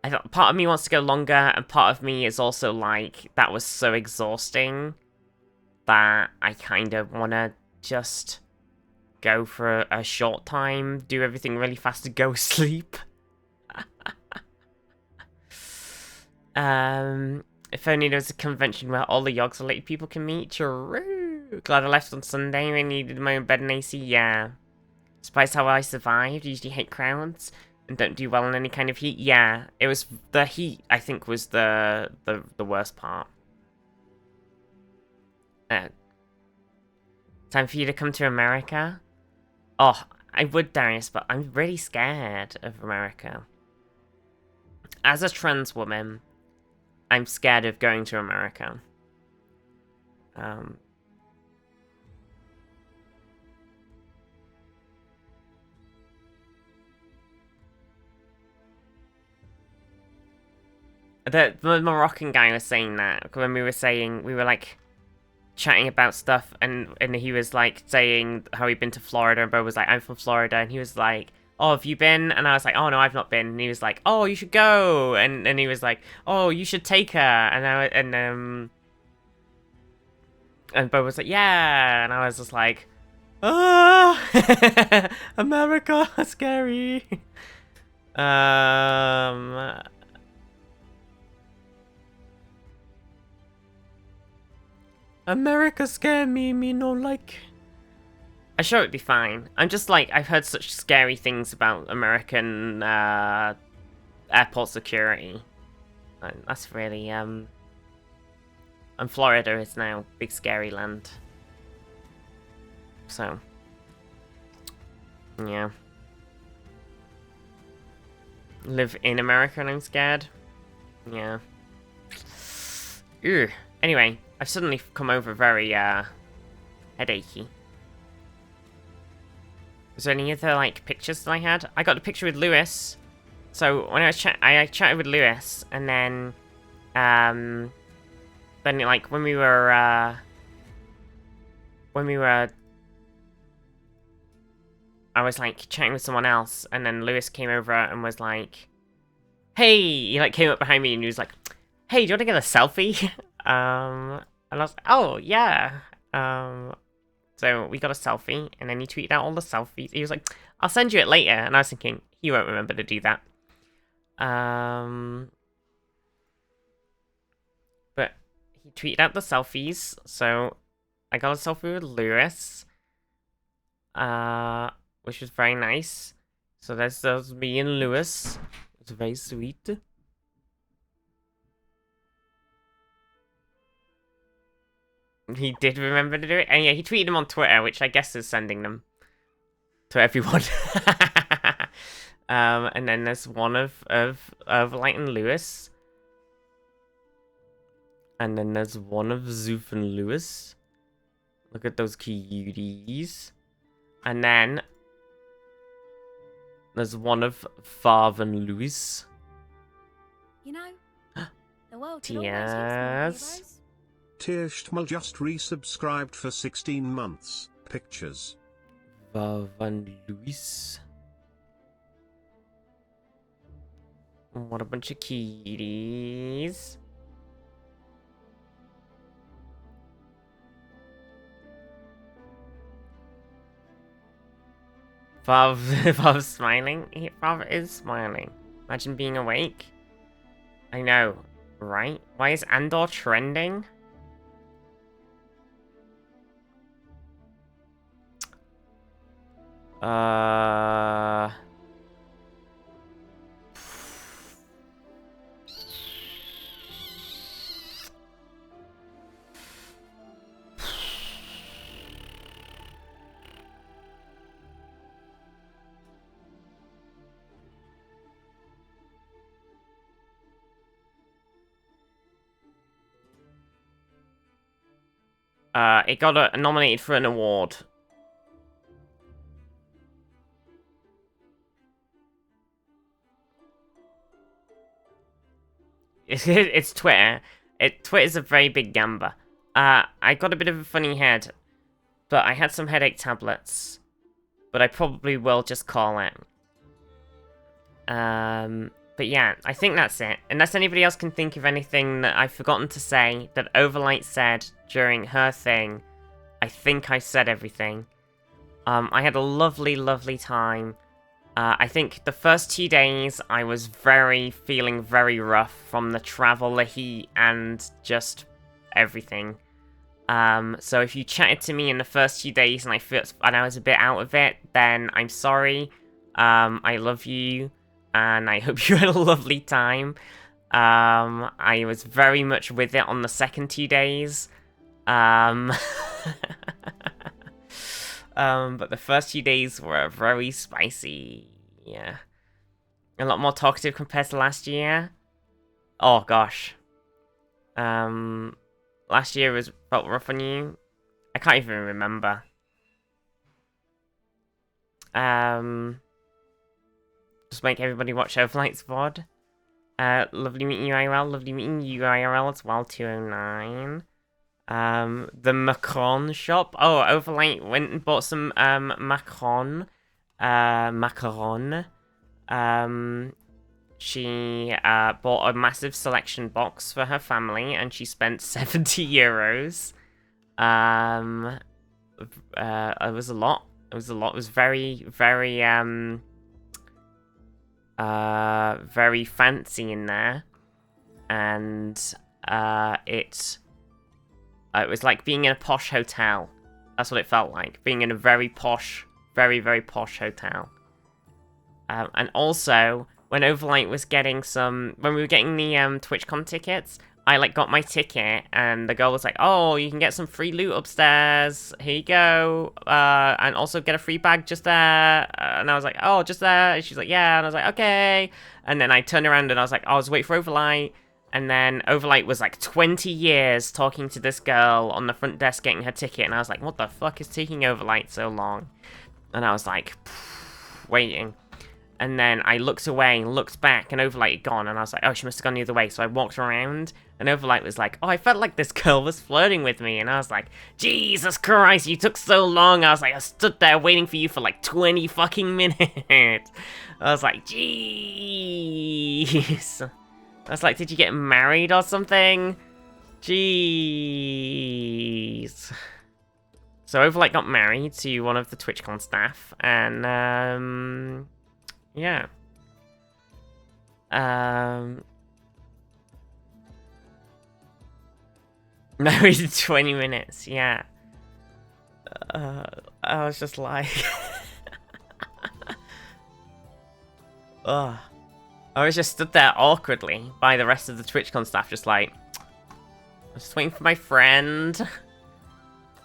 I thought part of me wants to go longer, and part of me is also like, that was so exhausting that I kind of want to just go for a short time, do everything really fast, and go sleep. If only there was a convention where all the Yogsalated people can meet. True. Glad I left on Sunday. I needed my own bed and AC. Yeah. Surprised how I survived. Usually hate crowds and don't do well in any kind of heat. Yeah. It was the heat, I think, was the worst part. Time for you to come to America? Oh, I would, Darius, but I'm really scared of America. As a trans woman, I'm scared of going to America. The Moroccan guy was saying that when we were like chatting about stuff, and he was like saying how he'd been to Florida, and Bo was like, I'm from Florida, and he was like, oh, have you been? And I was like, oh no, I've not been. And he was like, oh, you should go. And he was like, oh, you should take her. And Bo was like, yeah, and I was just like, ah, America, scary. America scare me no like. I'm sure it'd be fine. I'm just like, I've heard such scary things about American airport security. And that's really and Florida is now big scary land. So yeah. Live in America and I'm scared. Yeah. Ugh. Anyway, I've suddenly come over very headachy. Was there any other like pictures that I had? I got a picture with Lewis. So when I was I chatted with Lewis, and then like when we were I was like chatting with someone else, and then Lewis came over and was like, "Hey," he like came up behind me and he was like, "Hey, do you want to get a selfie?" And I was like, "Oh yeah." So we got a selfie, and then he tweeted out all the selfies. He was like, "I'll send you it later," and I was thinking he won't remember to do that. But he tweeted out the selfies, so I got a selfie with Lewis, which was very nice. So that's me and Lewis. It's very sweet. He did remember to do it, and yeah, he tweeted them on Twitter, which I guess is sending them to everyone. And then there's one of Light and Lewis, and then there's one of Zoof and Lewis. Look at those cuties. And then there's one of Vav and Louis. You know, the world could always use more Yes. heroes. TWITCHCON just resubscribed for 16 months. Pictures. Vav and Louis. What a bunch of kitties. Vav's smiling. Vav is smiling. Imagine being awake. I know, right? Why is Andor trending? It got nominated for an award. It's Twitter. Twitter's a very big gamba. I got a bit of a funny head, but I had some headache tablets. But I probably will just call it. But yeah, I think that's it. Unless anybody else can think of anything that I've forgotten to say that Overlight said during her thing, I think I said everything. I had a lovely, lovely time. I think the first 2 days I was feeling very rough from the travel, the heat, and just everything. So if you chatted to me in the first 2 days and I was a bit out of it, then I'm sorry. I love you, and I hope you had a lovely time. I was very much with it on the second 2 days. But the first few days were very spicy. Yeah. A lot more talkative compared to last year. Oh gosh. Last year felt rough on you. I can't even remember. Just make everybody watch Overlight's VOD. Lovely meeting you IRL. Lovely meeting you IRL as well, 209. The Macron shop. Oh, Overlight went and bought some macaron. She bought a massive selection box for her family, and she spent 70 euros. It was a lot. It was a lot. It was very, very, very fancy in there. And, it was like being in a posh hotel. That's what it felt like. Being in a very posh, very, very posh hotel. And also, when Overlight was getting when we were getting the, TwitchCon tickets, I, like, got my ticket, and the girl was like, oh, you can get some free loot upstairs. Here you go. And also get a free bag just there. And I was like, oh, just there? And she's like, yeah. And I was like, okay. And then I turned around and I was like, oh, I was waiting for Overlight. And then Overlight was like 20 years talking to this girl on the front desk getting her ticket. And I was like, what the fuck is taking Overlight so long? And I was like, waiting. And then I looked away and looked back and Overlight had gone. And I was like, oh, she must have gone the other way. So I walked around and Overlight was like, oh, I felt like this girl was flirting with me. And I was like, Jesus Christ, you took so long. I was like, I stood there waiting for you for like 20 fucking minutes. I was like, jeez. I was like, did you get married or something? Jeez. So Overlight got married to one of the TwitchCon staff, and, yeah. Married in 20 minutes, yeah. I was just like... Ugh. I was just stood there awkwardly by the rest of the TwitchCon staff, just like... I'm just waiting for my friend.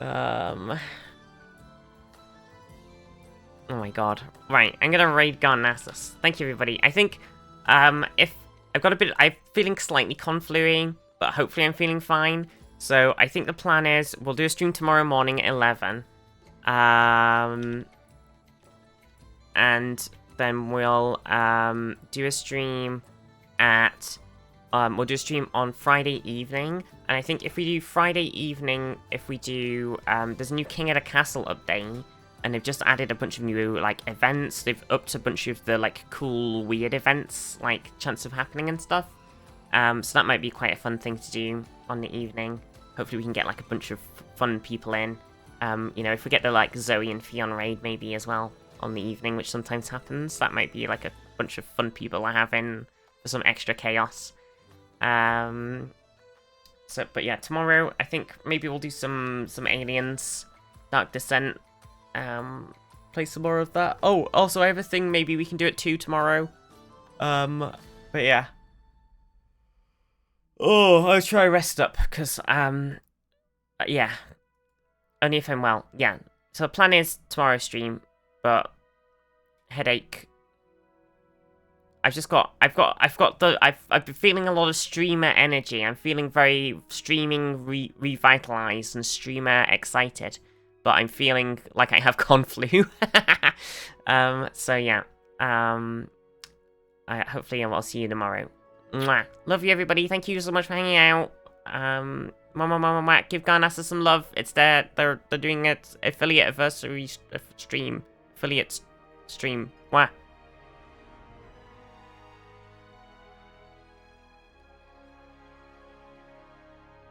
Oh my god. Right, I'm gonna raid Garnassus. Thank you, everybody. I think, if... I'm feeling slightly confluing, but hopefully I'm feeling fine. So, I think the plan is, we'll do a stream tomorrow morning at 11. And then we'll, do a stream at... we'll do a stream on Friday evening. And I think if we do Friday evening, if we do, there's a new King at a Castle update. And they've just added a bunch of new, like, events. They've upped a bunch of the, like, cool, weird events, like, chance of happening and stuff. So that might be quite a fun thing to do on the evening. Hopefully we can get, like, a bunch of fun people in. You know, if we get the, like, Zoe and Fion raid maybe as well on the evening, which sometimes happens, that might be, like, a bunch of fun people I have in for some extra chaos. But yeah, tomorrow, I think maybe we'll do some Aliens, Dark Descent, play some more of that. Oh, also I have a thing, maybe we can do it 2 tomorrow. But yeah. Oh, I'll try rest up, because, yeah. Only if I'm well. Yeah. So the plan is tomorrow's stream, but headache. I've been feeling a lot of streamer energy. I'm feeling very streaming revitalized and streamer excited, but I'm feeling like I have conflu. So yeah. Hopefully I'll see you tomorrow. Mwah. Love you, everybody. Thank you so much for hanging out. Give Garnassus some love. It's there. They're doing it affiliate anniversary stream. Affiliate stream. Mwah.